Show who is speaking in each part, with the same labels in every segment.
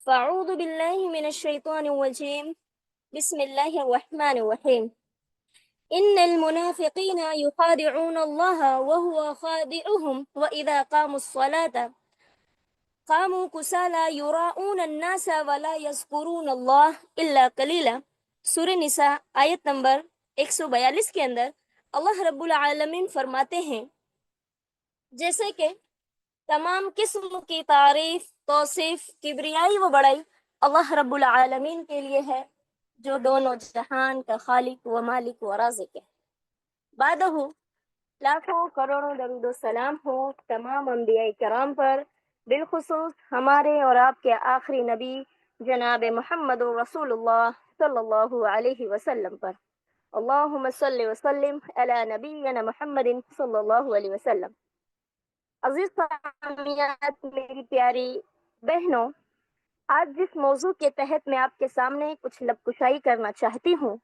Speaker 1: فأعوذ بالله من الشيطان الرجيم بسم الله الرحمن الرحيم إن المنافقين يخادعون الله وهو خادعهم وإذا قاموا الصلاة قاموا كسالى يراءون الناس ولا يذكرون الله إلا قليلا۔ سورہ نساء آیت نمبر 142 کے اندر اللہ رب العالمین فرماتے ہیں جیسے کہ تمام قسم کی تعریف توصیف کبریائی و بڑائی اللہ رب العالمین کے لیے ہے جو دونوں جہان کا خالق و مالک و رازق ہے۔ بعدہ لاکھوں کروڑوں درود و سلام ہو تمام انبیاء کرام پر، بالخصوص ہمارے اور آپ کے آخری نبی جناب محمد رسول اللہ صلی اللہ علیہ وسلم پر۔ اللہم صلی وسلم علی نبینا محمد صلی اللہ علیہ وسلم۔ عزیز سامعین، میری پیاری بہنوں، آج جس موضوع کے تحت میں آپ کے سامنے کچھ لب کشائی کرنا چاہتی ہوں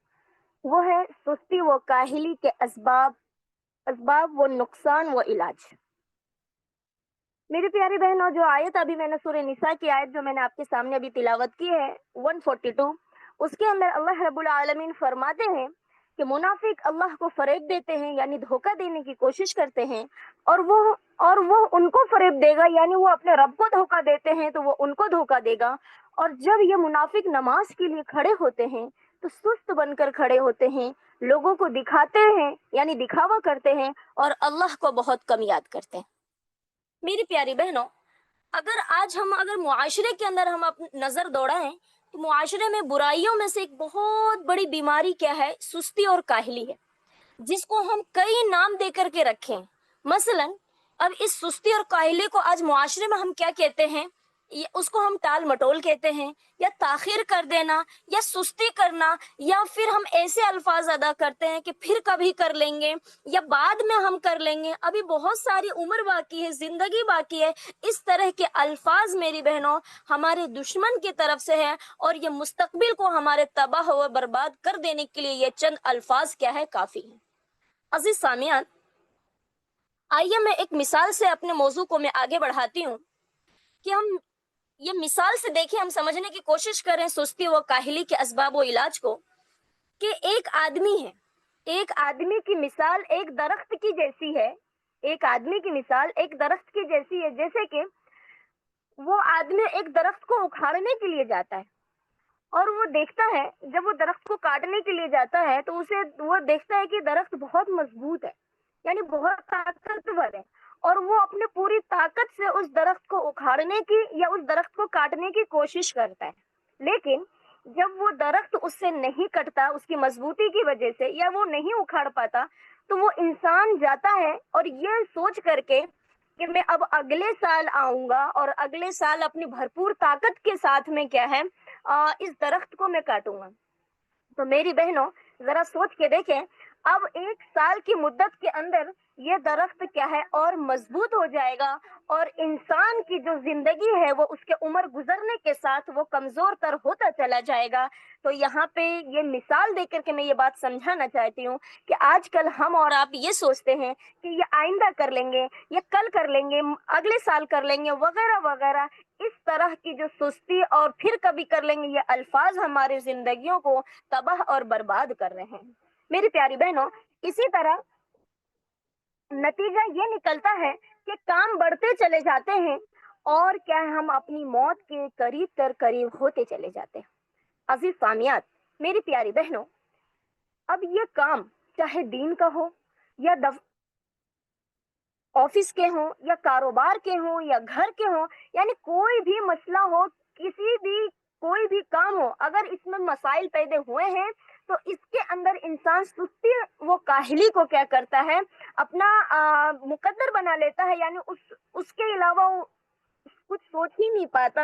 Speaker 1: وہ ہے سستی و کاہلی کے اسباب و نقصان و علاج۔ میری پیاری بہنوں، جو آیت ابھی میں نے سورہ نساء کی آیت جو میں نے آپ کے سامنے ابھی تلاوت کی ہے 142، اس کے اندر اللہ رب العالمین فرماتے ہیں کہ منافق اللہ کو فریب دیتے ہیں، یعنی دھوکہ دینے کی کوشش کرتے ہیں، اور وہ ان کو فریب دے گا، یعنی وہ اپنے رب کو دھوکہ دیتے ہیں تو وہ ان کو دھوکہ دے گا۔ اور جب یہ منافق نماز کے لیے کھڑے ہوتے ہیں تو سست بن کر کھڑے ہوتے ہیں، لوگوں کو دکھاتے ہیں یعنی دکھاوا کرتے ہیں، اور اللہ کو بہت کم یاد کرتے ہیں۔ میری پیاری بہنوں، اگر معاشرے کے اندر ہم اپنی نظر دوڑائیں تو معاشرے میں برائیوں میں سے ایک بہت بڑی بیماری کیا ہے؟ سستی اور کاہلی ہے، جس کو ہم کئی نام دے کر کے رکھیں۔ مثلا اب اس سستی اور کاہلی کو آج معاشرے میں ہم کیا کہتے ہیں؟ اس کو ہم ٹال مٹول کہتے ہیں، یا تاخیر کر دینا، یا سستی کرنا، یا پھر ہم ایسے الفاظ ادا کرتے ہیں کہ پھر کبھی کر لیں گے، یا بعد میں ہم کر لیں گے، ابھی بہت ساری عمر باقی ہے، زندگی باقی ہے۔ اس طرح کے الفاظ میری بہنوں ہمارے دشمن کی طرف سے ہے، اور یہ مستقبل کو ہمارے تباہ و برباد کر دینے کے لیے یہ چند الفاظ کیا ہے؟ کافی ہے۔ عزیز سامعین، آئیے میں ایک مثال سے اپنے موضوع کو میں آگے بڑھاتی ہوں کہ ہم یہ مثال سے دیکھیں، ہم سمجھنے کی کوشش کریں سستی و کاہلی کے اسباب و علاج کو، کہ ایک آدمی ہے، ایک آدمی کی مثال ایک درخت کی جیسی ہے۔ ایک آدمی کی مثال ایک درخت کی جیسی ہے، جیسے کہ وہ آدمی ایک درخت کو اکھاڑنے کے لیے جاتا ہے، اور وہ دیکھتا ہے، جب وہ درخت کو کاٹنے کے لیے جاتا ہے تو وہ دیکھتا ہے کہ درخت بہت مضبوط ہے، یعنی بہت طاقتور ہے، اور وہ اپنے پوری طاقت سے اس درخت کو اکھاڑنے کی یا اس درخت کو کاٹنے کی کوشش کرتا ہے۔ لیکن جب وہ درخت اس سے نہیں کٹتا اس کی مضبوطی کی وجہ سے، یا وہ نہیں اکھاڑ پاتا، تو وہ انسان جاتا ہے اور یہ سوچ کر کے کہ میں اب اگلے سال آؤں گا اور اگلے سال اپنی بھرپور طاقت کے ساتھ میں کیا ہے اس درخت کو میں کاٹوں گا۔ تو میری بہنوں، ذرا سوچ کے دیکھیں، اب ایک سال کی مدت کے اندر یہ درخت کیا ہے اور مضبوط ہو جائے گا، اور انسان کی جو زندگی ہے وہ اس کے عمر گزرنے کے ساتھ وہ کمزور تر ہوتا چلا جائے گا۔ تو یہاں پہ یہ مثال دے کر کے میں یہ بات سمجھانا چاہتی ہوں کہ آج کل ہم اور آپ یہ سوچتے ہیں کہ یہ آئندہ کر لیں گے، یہ کل کر لیں گے، اگلے سال کر لیں گے، وغیرہ وغیرہ۔ اس طرح کی جو سستی اور پھر کبھی کر لیں گے، یہ الفاظ ہماری زندگیوں کو تباہ اور برباد کر رہے ہیں۔ میری پیاری بہنوں، اسی طرح نتیجہ یہ نکلتا ہے کہ کام بڑھتے چلے جاتے ہیں، اور کیا ہے، ہم اپنی موت کے قریب تر قریب ہوتے چلے جاتے ہیں۔ عزیز سامعات، میری پیاری بہنوں، اب یہ کام چاہے دین کا ہو، یا آفس کے ہوں، یا کاروبار کے ہوں، یا گھر کے ہوں، یعنی کوئی بھی مسئلہ ہو، کسی بھی کوئی بھی کام ہو، اگر اس میں مسائل پیدا ہوئے ہیں تو اس کے اندر انسان سستی وہ کاہلی کو کیا کرتا ہے، اپنا مقدر بنا لیتا ہے، یعنی اس کے علاوہ وہ کچھ سوچ ہی نہیں پاتا۔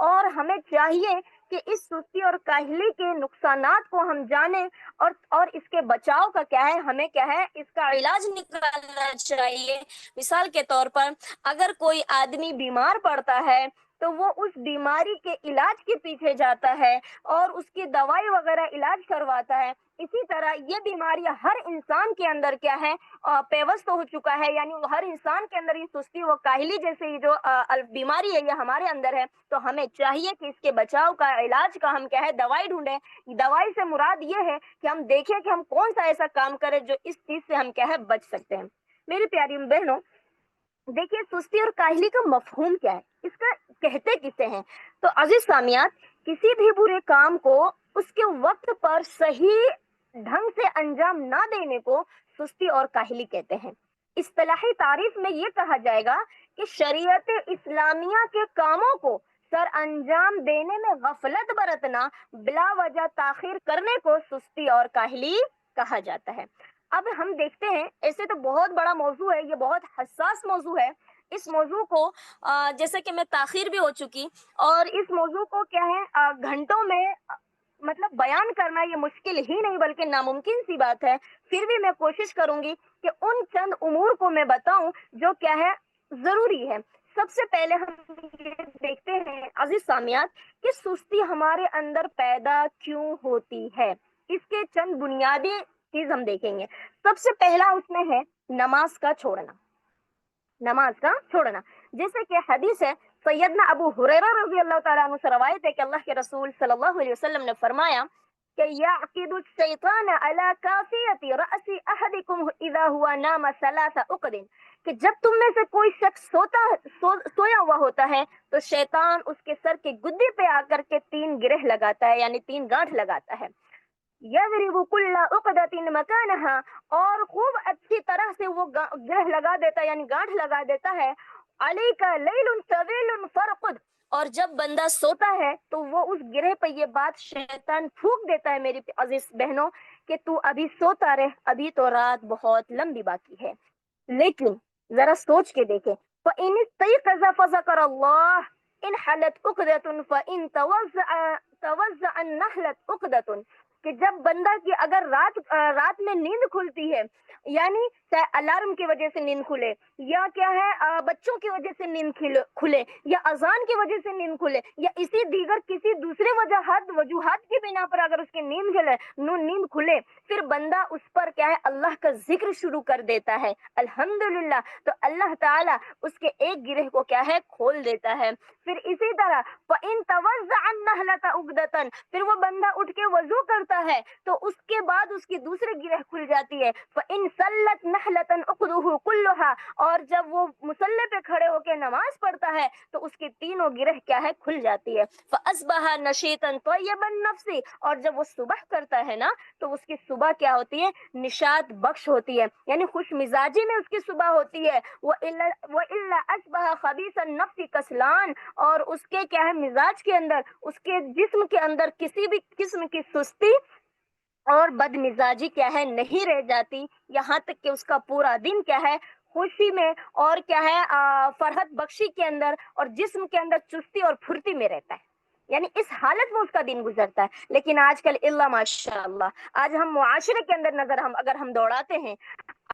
Speaker 1: اور ہمیں چاہیے کہ اس سستی اور کاہلی کے نقصانات کو ہم جانیں، اور اس کے بچاؤ کا کیا ہے، ہمیں کیا ہے، اس کا علاج نکالنا چاہیے۔ مثال کے طور پر اگر کوئی آدمی بیمار پڑتا ہے تو وہ اس بیماری کے علاج کے پیچھے جاتا ہے اور اس کی دوائی وغیرہ علاج کرواتا ہے۔ اسی طرح یہ بیماری ہر انسان کے اندر کیا ہے، پیوست ہو چکا ہے، یعنی ہر انسان کے اندر یہ سستی و کاہلی جیسے یہ جو بیماری ہے یہ ہمارے اندر ہے، تو ہمیں چاہیے کہ اس کے بچاؤ کا، علاج کا ہم کیا ہے، دوائی ڈھونڈیں۔ دوائی سے مراد یہ ہے کہ ہم دیکھیں کہ ہم کون سا ایسا کام کریں جو اس چیز سے ہم کیا ہے، بچ سکتے ہیں۔ میری پیاری بہنوں، دیکھیے سستی اور کاہلی کا مفہوم کیا ہے، اس کا کہتے کسے ہیں؟ تو عزیز سامعات، کسی بھی برے کام کو اس کے وقت پر صحیح ڈھنگ سے انجام نہ دینے کو سستی اور کاہلی کہتے ہیں۔ اصطلاحی تعریف میں یہ کہا جائے گا کہ شریعت اسلامیہ کے کاموں کو سر انجام دینے میں غفلت برتنا، بلا وجہ تاخیر کرنے کو سستی اور کاہلی کہا جاتا ہے۔ اب ہم دیکھتے ہیں، ایسے تو بہت بڑا موضوع ہے، یہ بہت حساس موضوع ہے۔ اس موضوع کو جیسے کہ میں تاخیر بھی ہو چکی، اور اس موضوع کو کیا ہے، گھنٹوں میں مطلب بیان کرنا یہ مشکل ہی نہیں بلکہ ناممکن سی بات ہے۔ پھر بھی میں کوشش کروں گی کہ ان چند امور کو میں بتاؤں جو کیا ہے، ضروری ہے۔ سب سے پہلے ہم یہ دیکھتے ہیں عزیز سامعات کہ سستی ہمارے اندر پیدا کیوں ہوتی ہے۔ اس کے چند بنیادی چیز ہم دیکھیں گے۔ سب سے پہلا اس میں ہے نماز کا چھوڑنا۔ نماز کا چھوڑنا، جیسے کہ حدیث ہے سیدنا ابو ہریرہ رضی اللہ تعالیٰ عنہ سے روایت ہے کہ اللہ کے رسول صلی اللہ علیہ وسلم نے فرمایا کہ یعقد الشیطان علی کافیۃ رأس احدکم اذا ہوا نام ثلاث عقد، کہ جب تم میں سے کوئی شخص سویا ہوا ہوتا ہے تو شیطان اس کے سر کے گدے پہ آ کر کے 3 گرہ لگاتا ہے، یعنی 3 گانٹھ لگاتا ہے۔ یضرب کل عقدۃ مکانہا، اور خوب اچھی طرح سے وہ گرہ لگا دیتا ہے، یعنی گانٹھ لگا دیتا ہے۔ علیک لیل طویل فرقد، اور جب بندہ سوتا ہے تو وہ اس گرہ پہ یہ بات شیطان پھونک دیتا ہے میری عزیز بہنوں کہ تو ابھی سوتا رہ، ابھی تو رات بہت لمبی باقی ہے۔ لیکن ذرا سوچ کے دیکھیں، فَإِنِ اسْتَيْقَظَ فَذَكَرَ اللَّهَ إِنْ حَلَتْ عُقْدَةٌ فَإِنْ تَوَزَّعَ نَحْلَتْ عُقْدَةٌ، کہ جب بندہ کی اگر رات میں نیند کھلتی ہے، یعنی چاہے الارم کی وجہ سے نیند کھلے، یا کیا ہے بچوں کی وجہ سے نیند کھلے، یا اذان کی وجہ سے نیند کھلے، یا اسی دیگر کسی دوسرے وجوہات کی بنا پر اگر اس کی نیند کھلے، پھر بندہ اس پر کیا ہے، اللہ کا ذکر شروع کر دیتا ہے، الحمدللہ، تو اللہ تعالیٰ اس کے ایک گرہ کو کیا ہے، کھول دیتا ہے۔ پھر اسی طرح فَإِن تَوَزَّعَ النَّحْلَةَ عُقْدَةً، پھر وہ بندہ اٹھ کے وضو کرتا ہے تو اس کے بعد اس کی دوسری گرہ کھل جاتی ہے۔ فَإِن سَلَّتْ نَحْلَةً عُقْدُهُ كُلُّهَا، اور جب وہ مصلی پہ کھڑے ہو کے نماز پڑھتا ہے تو اس کی تینوں گرہ کیا ہے، کھل جاتی ہے۔ فَأَصْبَحَ نَشِيطًا طَيِّبَ النَّفْسِ، اور جب وہ صبح کرتا ہے نا تو اس کی صبح کیا ہوتی ہے، نشاط بخش ہوتی ہے، یعنی خوش مزاجی میں اس کی صبح ہوتی ہے۔ وَإِلَّا أَصْبَحَ خَبِيثَ النَّفْسِ كَسْلَانٌ، اور اس کے کیا ہے، مزاج کے اندر، اس کے جسم کے اندر کسی بھی قسم کی سستی اور بد مزاجی کیا ہے، نہیں رہ جاتی، یہاں تک کہ اس کا پورا دن کیا ہے، خوشی میں اور کیا ہے، فرحت بخشی کے اندر اور جسم کے اندر چستی اور پھرتی میں رہتا ہے، یعنی اس حالت میں اس کا دن گزرتا ہے۔ لیکن آج کل اللہ ماشاء اللہ، آج ہم معاشرے کے اندر نظر اگر ہم دوڑاتے ہیں،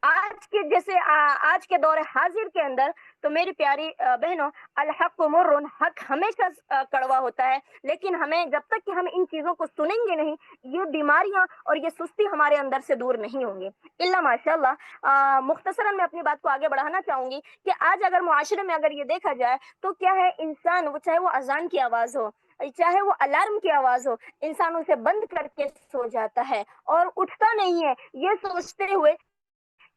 Speaker 1: آج کے دور حاضر کے اندر، تو میری پیاری بہنوں، الحق مر، حق ہمیشہ کڑوا ہوتا ہے، لیکن ہمیں جب تک کہ ہم ان چیزوں کو سنیں گے نہیں، یہ بیماریاں اور یہ سستی ہمارے اندر سے دور نہیں ہوں گی الا ماشاء اللہ۔ مختصراً میں اپنی بات کو آگے بڑھانا چاہوں گی کہ آج اگر معاشرے میں اگر یہ دیکھا جائے تو کیا ہے، انسان چاہے وہ اذان کی آواز ہو، چاہے وہ الارم کی آواز ہو، انسان اسے بند کر کے سو جاتا ہے اور اٹھتا نہیں ہے، یہ سوچتے ہوئے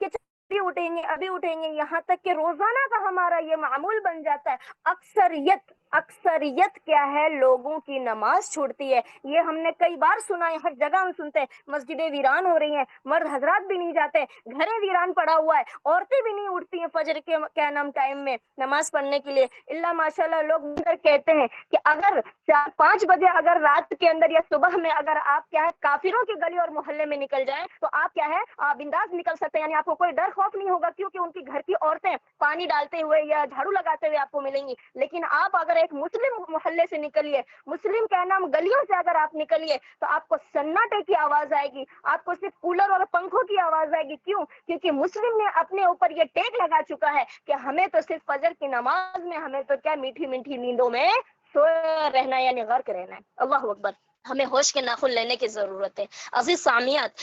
Speaker 1: کہ ابھی اٹھیں گے، یہاں تک کہ روزانہ کا ہمارا یہ معمول بن جاتا ہے۔ اکثریت اکثریت کیا ہے لوگوں کی نماز چھوڑتی ہے. یہ ہم نے کئی بار سنا ہے, ہر جگہ ہم سنتے ہیں مسجدیں ویران ہو رہی ہیں, مرد حضرات بھی نہیں جاتے, گھریں ویران پڑا ہوا ہے, عورتیں بھی نہیں اٹھتی ہیں فجر کے کیا نام ٹائم میں نماز پڑھنے کے لیے. اللہ ماشاء اللہ لوگ کہتے ہیں کہ اگر 4-5 بجے اگر رات کے اندر یا صبح میں اگر آپ کیا ہے کافروں کی گلی اور محلے میں نکل جائیں تو آپ کیا ہے بنداس نکل سکتے ہیں, یعنی آپ کو کوئی ڈر خوف نہیں ہوگا, کیونکہ ان کی گھر کی عورتیں پانی ڈالتے ہوئے یا جھاڑو لگاتے ہوئے آپ کو ملیں گی. لیکن آپ اگر ایک مسلم محلے سے نکلیے, مسلم کیا نام گلیوں سے اگر آپ نکلیے تو آپ کو سناٹے کی آواز آئے گی, آپ کو صرف کولر اور پنکھوں کی آواز آئے گی. کیوں؟ کیونکہ مسلم نے اپنے اوپر یہ ٹیک لگا چکا ہے کہ ہمیں تو صرف فجر کی نماز میں, ہمیں تو کیا میٹھی میٹھی نیندوں میں سویا رہنا ہے, یعنی غرق رہنا ہے. اللہ اکبر. ہمیں ہوش کے ناخن لینے کی ضرورت ہے. عزیز سامعات,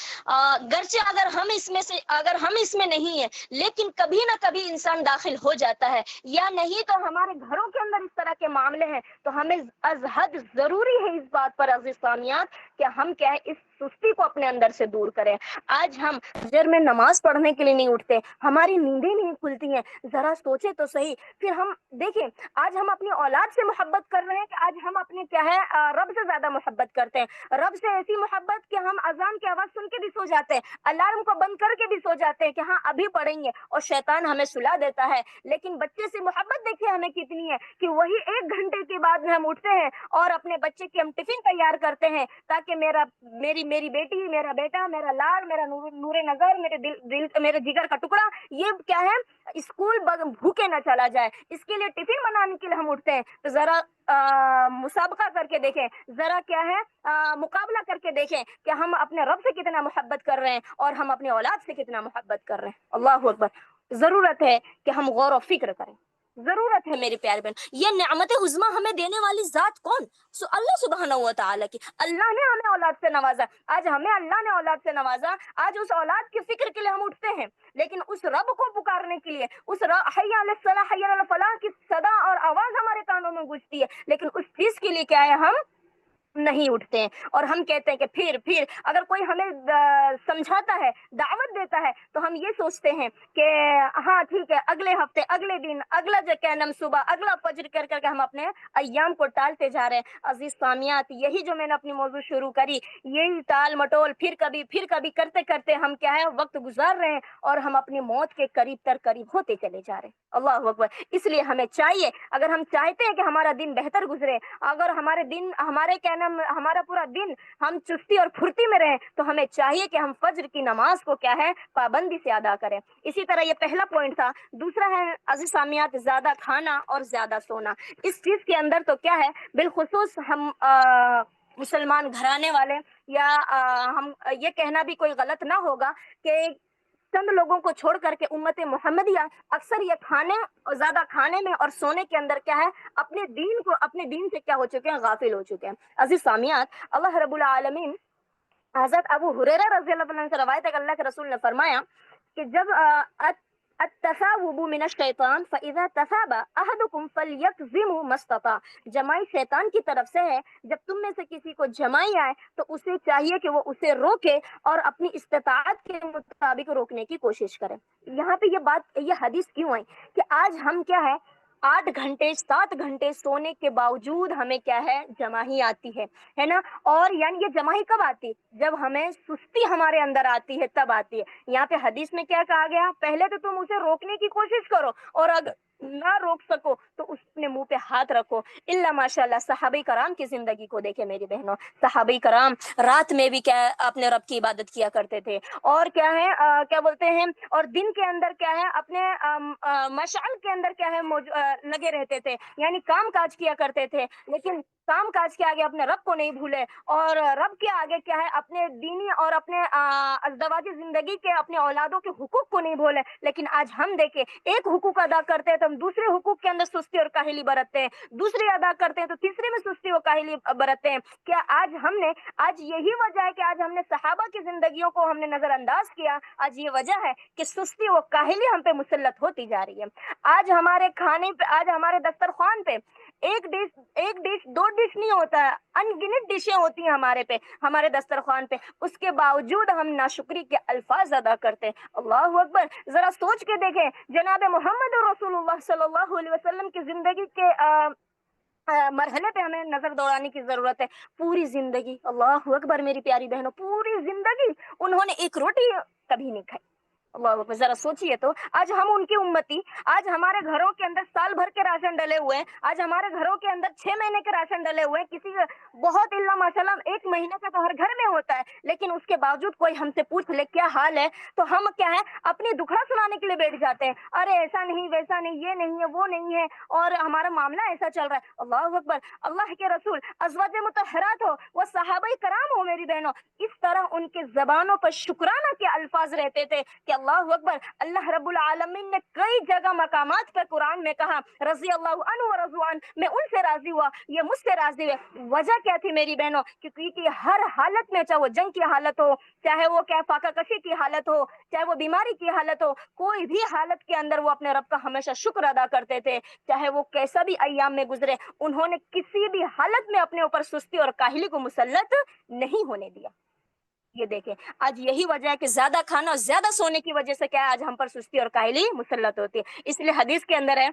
Speaker 1: گرچہ اگر ہم اس میں نہیں ہیں, لیکن کبھی نہ کبھی انسان داخل ہو جاتا ہے, یا نہیں تو ہمارے گھروں کے اندر اس طرح کے معاملے ہیں, تو ہمیں از حد ضروری ہے اس بات پر عزیز سامعات کہ ہم کیا ہے اس سستی کو اپنے اندر سے دور کریں. آج ہم فجر میں نماز پڑھنے کے لیے نہیں اٹھتے, ہماری نیندیں نہیں کھلتی ہیں. ذرا سوچے تو صحیح. پھر ہم دیکھیں, آج ہم اپنی اولاد سے محبت کر رہے ہیں کہ آج ہم اپنے کیا ہے رب سے زیادہ محبت کرتے ہیں. رب سے ایسی محبت کہ ہم اذان کی آواز سن کے بھی سو جاتے ہیں, الارم کو بند کر کے بھی سو جاتے ہیں کہ ہاں ابھی پڑھیں گے, اور شیطان ہمیں سلا دیتا ہے. لیکن بچے سے محبت دیکھیں ہمیں کتنی ہے کہ وہی 1 گھنٹے کے بعد میں ہم اٹھتے ہیں اور اپنے بچے کی ہم ٹفن تیار کرتے ہیں تاکہ میری بیٹی, میرا بیٹا, میرا لاڑ, میرا نور نظر, میرے جگر کا ٹکڑا, یہ کیا ہے اسکول بھوکے نہ چلا جائے. اس کے لیے ٹفن بنانے کے لیے ہم اٹھتے ہیں. تو ذرا مسابقہ کر کے دیکھیں, ذرا کیا ہے مقابلہ کر کے دیکھیں کہ ہم اپنے رب سے کتنا محبت کر رہے ہیں اور ہم اپنے اولاد سے کتنا محبت کر رہے ہیں. اللہ اکبر. ضرورت ہے کہ ہم غور و فکر کریں. ضرورت ہے میری پیارے بہن. یہ نعمت عظمیٰ ہمیں دینے والی ذات کون؟ اللہ سبحانہ و تعالیٰ کی. اللہ نے ہمیں اولاد سے نوازا. آج ہمیں اللہ نے اولاد سے نوازا, آج اس اولاد کی فکر کے لیے ہم اٹھتے ہیں, لیکن اس رب کو پکارنے کے لیے, اس حی علی الصلاح حی علی الفلاح کی صدا اور آواز ہمارے کانوں میں گونجتی ہے, لیکن اس چیز کے لیے کیا ہے ہم نہیں اٹھتے ہیں. اور ہم کہتے ہیں کہ پھر اگر کوئی ہمیں سمجھاتا ہے, دعوت دیتا ہے, تو ہم یہ سوچتے ہیں کہ ہاں ٹھیک ہے, اگلے ہفتے, اگلے دن, اگلا کیا نام صبح, اگلا فجر کر کے ہم اپنے ایام کو ٹالتے جا رہے ہیں. عزیز سامعات, یہی جو میں نے اپنی موضوع شروع کری, یہی ٹال مٹول پھر کبھی کرتے کرتے ہم کیا ہے وقت گزار رہے ہیں اور ہم اپنی موت کے قریب ہوتے چلے جا رہے ہیں. اللہ اکبر. اس لیے ہمیں چاہیے, اگر ہم چاہتے ہیں کہ ہمارا دن بہتر گزرے, اگر ہمارا پورا دن ہم چستی اور پھرتی میں رہیں, تو ہمیں چاہیے کہ ہم فجر کی نماز کو کیا ہے پابندی سے ادا کریں. اسی طرح یہ پہلا پوائنٹ تھا. دوسرا ہے عزیز سامعات, زیادہ کھانا اور زیادہ سونا. اس چیز کے اندر تو کیا ہے, بالخصوص ہم مسلمان گھرانے والے, یا ہم یہ کہنا بھی کوئی غلط نہ ہوگا کہ چند لوگوں کو چھوڑ کر کے امت محمدیہ اکثر یہ زیادہ کھانے میں اور سونے کے اندر کیا ہے اپنے دین سے کیا ہو چکے ہیں, غافل ہو چکے ہیں. عزیز سامعات, اللہ رب العالمین حضرت ابو ہریرہ رضی اللہ عنہ سے روایت ہے کہ اللہ کے رسول نے فرمایا کہ جب التثاوب من الشیطان فاذا تثاب احدکم فلیکظم ما استطاع, جمائی شیطان کی طرف سے ہے. جب تم میں سے کسی کو جمائی آئے تو اسے چاہیے کہ وہ اسے روکے اور اپنی استطاعت کے مطابق روکنے کی کوشش کرے. یہاں پہ یہ حدیث کیوں آئی کہ آج ہم کیا ہے 8 گھنٹے 7 گھنٹے سونے کے باوجود ہمیں کیا ہے جماہی آتی ہے نا. اور یعنی یہ جماہی کب آتی؟ جب ہمیں سستی ہمارے اندر آتی ہے, تب آتی ہے. یہاں پہ حدیث میں کیا کہا گیا, پہلے تو تم اسے روکنے کی کوشش کرو, اور اگر نہ روک سکو تو اس نے منہ پہ ہاتھ رکھو. اللہ ماشاء اللہ صحابہ کرام کی زندگی کو دیکھے میری بہنوں. صحابہ کرام رات میں بھی کیا اپنے رب کی عبادت کیا کرتے تھے, اور کیا ہے کیا بولتے ہیں, اور دن کے اندر کیا ہے اپنے مشعل کے اندر کیا ہے لگے رہتے تھے, یعنی کام کاج کیا کرتے تھے. لیکن کام کاج کے آگے اپنے رب کو نہیں بھولے, اور رب کے آگے کیا ہے اپنے دینی اور اپنے ازدواجی زندگی کے اپنے اولادوں کے حقوق کو نہیں بھولے. لیکن آج ہم دیکھیں ایک حقوق ادا کرتے ہیں تو ہم دوسرے حقوق کے اندر سستی اور کاہلی برتتے ہیں, دوسرے ادا کرتے ہیں تو تیسرے میں سستی اور کاہلی برتتے ہیں. کیا آج یہی وجہ ہے کہ آج ہم نے صحابہ کی زندگیوں کو ہم نے نظر انداز کیا؟ آج یہ وجہ ہے کہ سستی و کاہلی ہم پہ مسلط ہوتی جا رہی ہے. آج ہمارے کھانے پہ, آج ہمارے دسترخوان پہ ایک ڈش 2 ڈش نہیں ہوتا ہے, ان گنت ڈشیں ہوتی ہیں ہمارے دسترخوان پہ. اس کے باوجود ہم ناشکری کے الفاظ ادا کرتے ہیں. اللہ اکبر. ذرا سوچ کے دیکھیں, جناب محمد رسول اللہ صلی اللہ علیہ وسلم کی زندگی کے مرحلے پہ ہمیں نظر دوڑانے کی ضرورت ہے. پوری زندگی، اللہ اکبر میری پیاری بہنوں، پوری زندگی انہوں نے ایک روٹی کبھی نہیں کھائی. اللہ اکبر، ذرا سوچیے تو. آج ہم ان کی امتی، آج ہمارے گھروں کے اندر سال بھر کے راشن ڈلے ہوئے ہیں، آج ہمارے گھروں کے اندر 6 مہینے کے راشن ڈلے ہوئے ہیں، کسی بہت اللہ ماشاء اللہ 1 مہینے کا تو ہر گھر میں ہوتا ہے، لیکن اس کے باوجود کوئی ہم سے پوچھ لے کیا حال ہے تو ہم کیا ہے اپنی دکھڑا سنانے کے لیے بیٹھ جاتے ہیں. ارے ایسا نہیں، ویسا نہیں، یہ نہیں ہے، وہ نہیں ہے، اور ہمارا معاملہ ایسا چل رہا ہے. اللہ اکبر. اللہ کے رسول ازواج مطہرات ہو، وہ صحابہ کرام ہو میری بہنوں، اس طرح ان کے زبانوں پر شکرانہ کے الفاظ رہتے تھے کہ اللہ اکبر. اللہ رب العالمین نے کئی جگہ مقامات پر قرآن میں کہا رضی اللہ عنہ و رضوان، میں ان سے راضی ہوا، یہ مجھ سے راضی ہوئے. وجہ کیا تھی میری بہنوں؟ کیونکہ ہر حالت میں، چاہے وہ جنگ کی حالت ہو، چاہے وہ کیا فاقہ کشی کی حالت ہو، چاہے وہ بیماری کی حالت ہو، کوئی بھی حالت کے اندر وہ اپنے رب کا ہمیشہ شکر ادا کرتے تھے، چاہے وہ کیسا بھی ایام میں گزرے. انہوں نے کسی بھی حالت میں اپنے اوپر سستی اور کاہلی کو مسلط نہیں ہونے دیا. یہ دیکھیں، آج یہی وجہ ہے کہ زیادہ کھانا اور زیادہ سونے کی وجہ سے کیا ہے آج ہم پر سستی اور کاہلی مسلط ہوتی ہے. اس لیے حدیث کے اندر ہے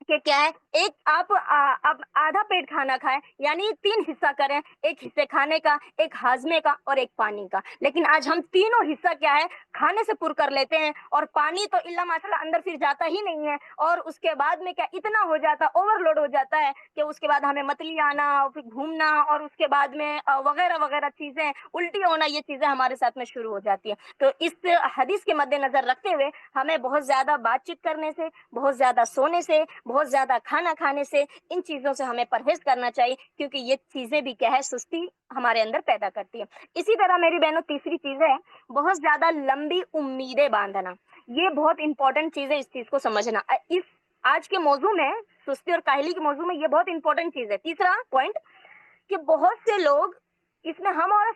Speaker 1: کہ کیا ہے، ایک آپ آدھا پیٹ کھانا کھائیں، یعنی 3 حصہ کریں، ایک حصے کھانے کا، ایک ہاضمے کا اور ایک پانی کا. لیکن آج ہم تینوں حصہ کیا ہے کھانے سے پر کر لیتے ہیں، اور پانی تو اللہ ماشاء اللہ اندر پھر جاتا ہی نہیں ہے، اور اس کے بعد میں کیا اتنا ہو جاتا، اوور لوڈ ہو جاتا ہے کہ اس کے بعد ہمیں متلی آنا، پھر گھومنا، اور اس کے بعد میں وغیرہ وغیرہ چیزیں، الٹی ہونا، یہ چیزیں ہمارے ساتھ میں شروع ہو جاتی ہیں. تو اس حدیث کے مد نظر رکھتے ہوئے ہمیں بہت زیادہ بات چیت کرنے سے، بہت زیادہ سونے سے، بہت زیادہ کھانا کھانے سے، ان چیزوں سے ہمیں پرہیز کرنا چاہیے، کیونکہ یہ چیزیں بھی کیا ہے سستی ہمارے اندر پیدا کرتی ہے. اسی طرح میری بہنوں تیسری چیز ہے بہت زیادہ لمبی امیدیں باندھنا. یہ بہت امپورٹنٹ چیز ہے، اس چیز کو سمجھنا. اس آج کے موضوع میں، سستی اور کاہلی کے موضوع میں، یہ بہت امپورٹنٹ چیز ہے. تیسرا پوائنٹ کہ بہت سے لوگ، اس میں ہم اور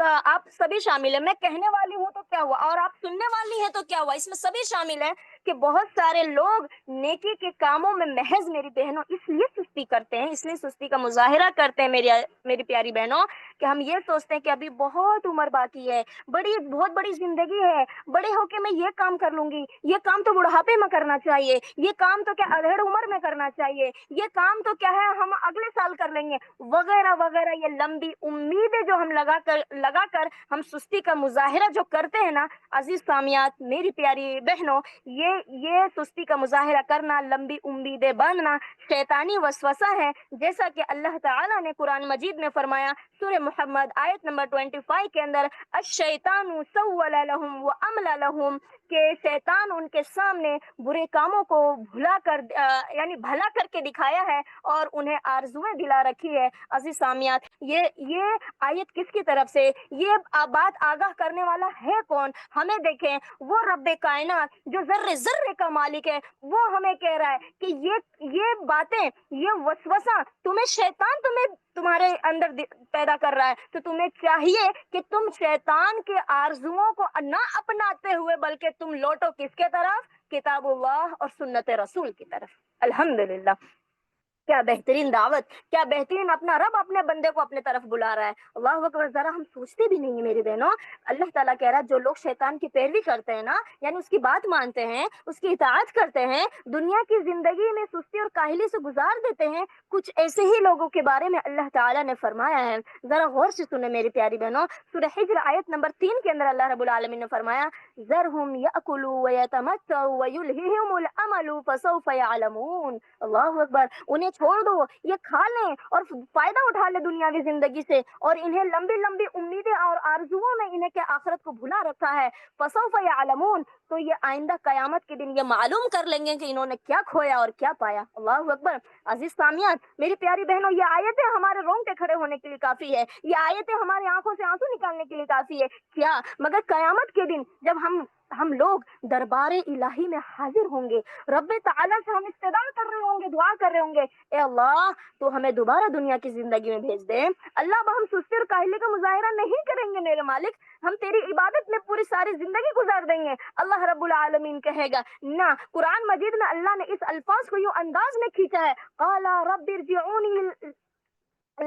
Speaker 1: آپ سبھی شامل ہیں. میں کہنے والی ہوں تو کیا ہوا، اور آپ سننے والی ہیں تو کیا ہوا، اس میں سبھی شامل ہیں کہ بہت سارے لوگ نیکی کے کاموں میں محض میری بہنوں اس لیے سستی کرتے ہیں، اس لیے سستی کا مظاہرہ کرتے ہیں میری پیاری بہنوں، کہ ہم یہ سوچتے ہیں کہ ابھی بہت عمر باقی ہے، بہت بڑی زندگی ہے، بڑے ہو کے میں یہ کام کر لوں گی، یہ کام تو بڑھاپے میں کرنا چاہیے، یہ کام تو کیا ادھیڑ عمر میں کرنا چاہیے، یہ کام تو کیا ہے ہم اگلے سال کر لیں گے، وغیرہ وغیرہ. یہ لمبی امیدیں جو ہم لگا کر ہم سستی کا مظاہرہ جو کرتے ہیں نا عزیز سامیات، میری پیاری بہنوں، یہ سستی کا مظاہرہ کرنا، لمبی امیدیں باندھنا شیطانی وسوسہ ہے. جیسا کہ اللہ تعالیٰ نے قرآن مجید میں فرمایا سورہ محمد آیت نمبر 25 کے اندر، الشیطان سول لهم واملا لهم، کہ شیطان ان کے سامنے برے کاموں کو یعنی بھلا کر کے دکھایا ہے اور انہیں آرزویں دلا رکھی ہے. عزیز سامیات، یہ آیت کس کی طرف سے، یہ بات آگاہ کرنے والا ہے کون؟ ہمیں دیکھیں، وہ رب کائنات جو ذرے ذرے کا مالک ہے، وہ ہمیں کہہ رہا ہے کہ یہ باتیں، یہ وسوسہ شیطان تمہارے اندر پیدا کر رہا ہے، تو تمہیں چاہیے کہ تم شیطان کے آرزوؤں کو نہ اپناتے ہوئے بلکہ تم لوٹو کس کے طرف؟ کتاب اللہ اور سنت رسول کی طرف. الحمدللہ، کیا بہترین دعوت، کیا بہترین، اپنا رب اپنے بندے کو اپنے طرف بلا رہا ہے. اللہ اکبر. ذرا ہم سوچتے بھی نہیں ہیں میری بہنوں. اللہ تعالیٰ کہہ رہا ہے جو لوگ شیطان کی پیروی کرتے ہیں نا، یعنی اس کی بات مانتے ہیں، اس کی اطاعت کرتے ہیں، دنیا کی زندگی میں سستی اور کاہلی سے گزار دیتے ہیں، کچھ ایسے ہی لوگوں کے بارے میں اللہ تعالیٰ نے فرمایا ہے. ذرا غور سے سنیں میری پیاری بہنوں. سورہ حجر آیت نمبر 3 کے اندر اللہ رب العالمین نے فرمایا ذرہم یأکلوا ویتمتعوا ویلہہم الامل فسوف یعلمون. اللہ اکبر. انہیں چھوڑ دو، یہ کھا لیں اور فائدہ اٹھا لیں دنیاوی زندگی سے، اور انہیں لمبی لمبی امیدیں اور آرزوؤں میں انہیں کہ آخرت کو بھلا رکھا ہے. فسوف یعلمون، تو یہ آئندہ قیامت کے دن یہ معلوم کر لیں گے کہ انہوں نے کیا کھویا اور کیا پایا. اللہ اکبر. عزیز سامیات، میری پیاری بہنوں، یہ آیتیں ہمارے رونگٹے کھڑے ہونے کے لیے کافی ہے، یہ آیتیں ہماری آنکھوں سے آنسو نکالنے کے لیے کافی ہے. کیا مگر قیامت کے دن جب ہم لوگ دربار الہی میں حاضر ہوں گے، رب تعالیٰ سے ہم استدعا کر رہے ہوں گے، دعا کر رہے ہوں گے، اے اللہ تو ہمیں دوبارہ دنیا کی زندگی میں بھیج دے. اللہ اب ہم سستی اور کاہلی کا مظاہرہ نہیں کریں گے میرے مالک، ہم تیری عبادت میں پوری ساری زندگی گزار دیں گے. اللہ رب العالمین کہے گا نہ. قرآن مجید میں اللہ نے اس الفاظ کو یوں انداز میں کھینچا ہے، قال رب ارجعونی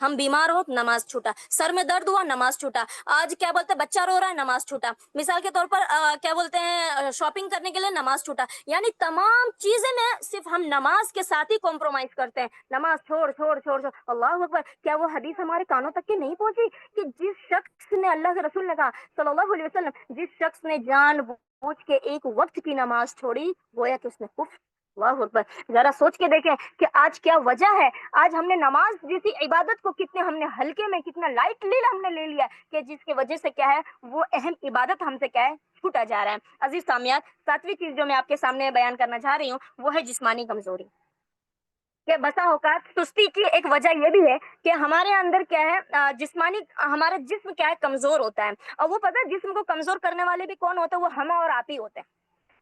Speaker 1: ہم بیمار ہو نماز چھوٹا, سر میں درد ہوا نماز چھوٹا, آج کیا بولتے ہیں بچہ رو رہا ہے نماز چھوٹا, مثال کے طور پر کیا بولتے ہیں شاپنگ کرنے کے لیے نماز چھوٹا. یعنی تمام چیزیں میں صرف ہم نماز کے ساتھ ہی کمپرومائز کرتے ہیں, نماز چھوڑ چھوڑ چھوڑ چھوڑ. اللہ اکبر, کیا وہ حدیث ہمارے کانوں تک کی نہیں پہنچی کہ جس شخص نے, اللہ کے رسول نے کہا صلی اللہ علیہ وسلم, جس شخص نے جان بوجھ کے ایک وقت کی نماز چھوڑی گویا کہ اس نے کفر. اللہ اکبر. ذرا سوچ کے دیکھیں کہ آج کیا وجہ ہے, آج ہم نے نماز جیسی عبادت کو کتنے ہم نے ہلکے میں, کتنا لائٹلی ہم نے لے لیا کہ جس کی وجہ سے کیا ہے وہ اہم عبادت ہم سے کیا ہے چھوٹا جا رہا ہے. عزیز سامعات, ساتویں چیز جو میں آپ کے سامنے بیان کرنا چاہ رہی ہوں وہ ہے جسمانی کمزوری. کہ بسا اوقات سستی کی ایک وجہ یہ بھی ہے کہ ہمارے اندر کیا ہے جسمانی, ہمارا جسم کیا ہے کمزور ہوتا ہے. اور وہ پتہ ہے جسم کو کمزور کرنے والے بھی کون ہوتے ہیں, وہ ہم اور آپ ہی ہوتے ہیں.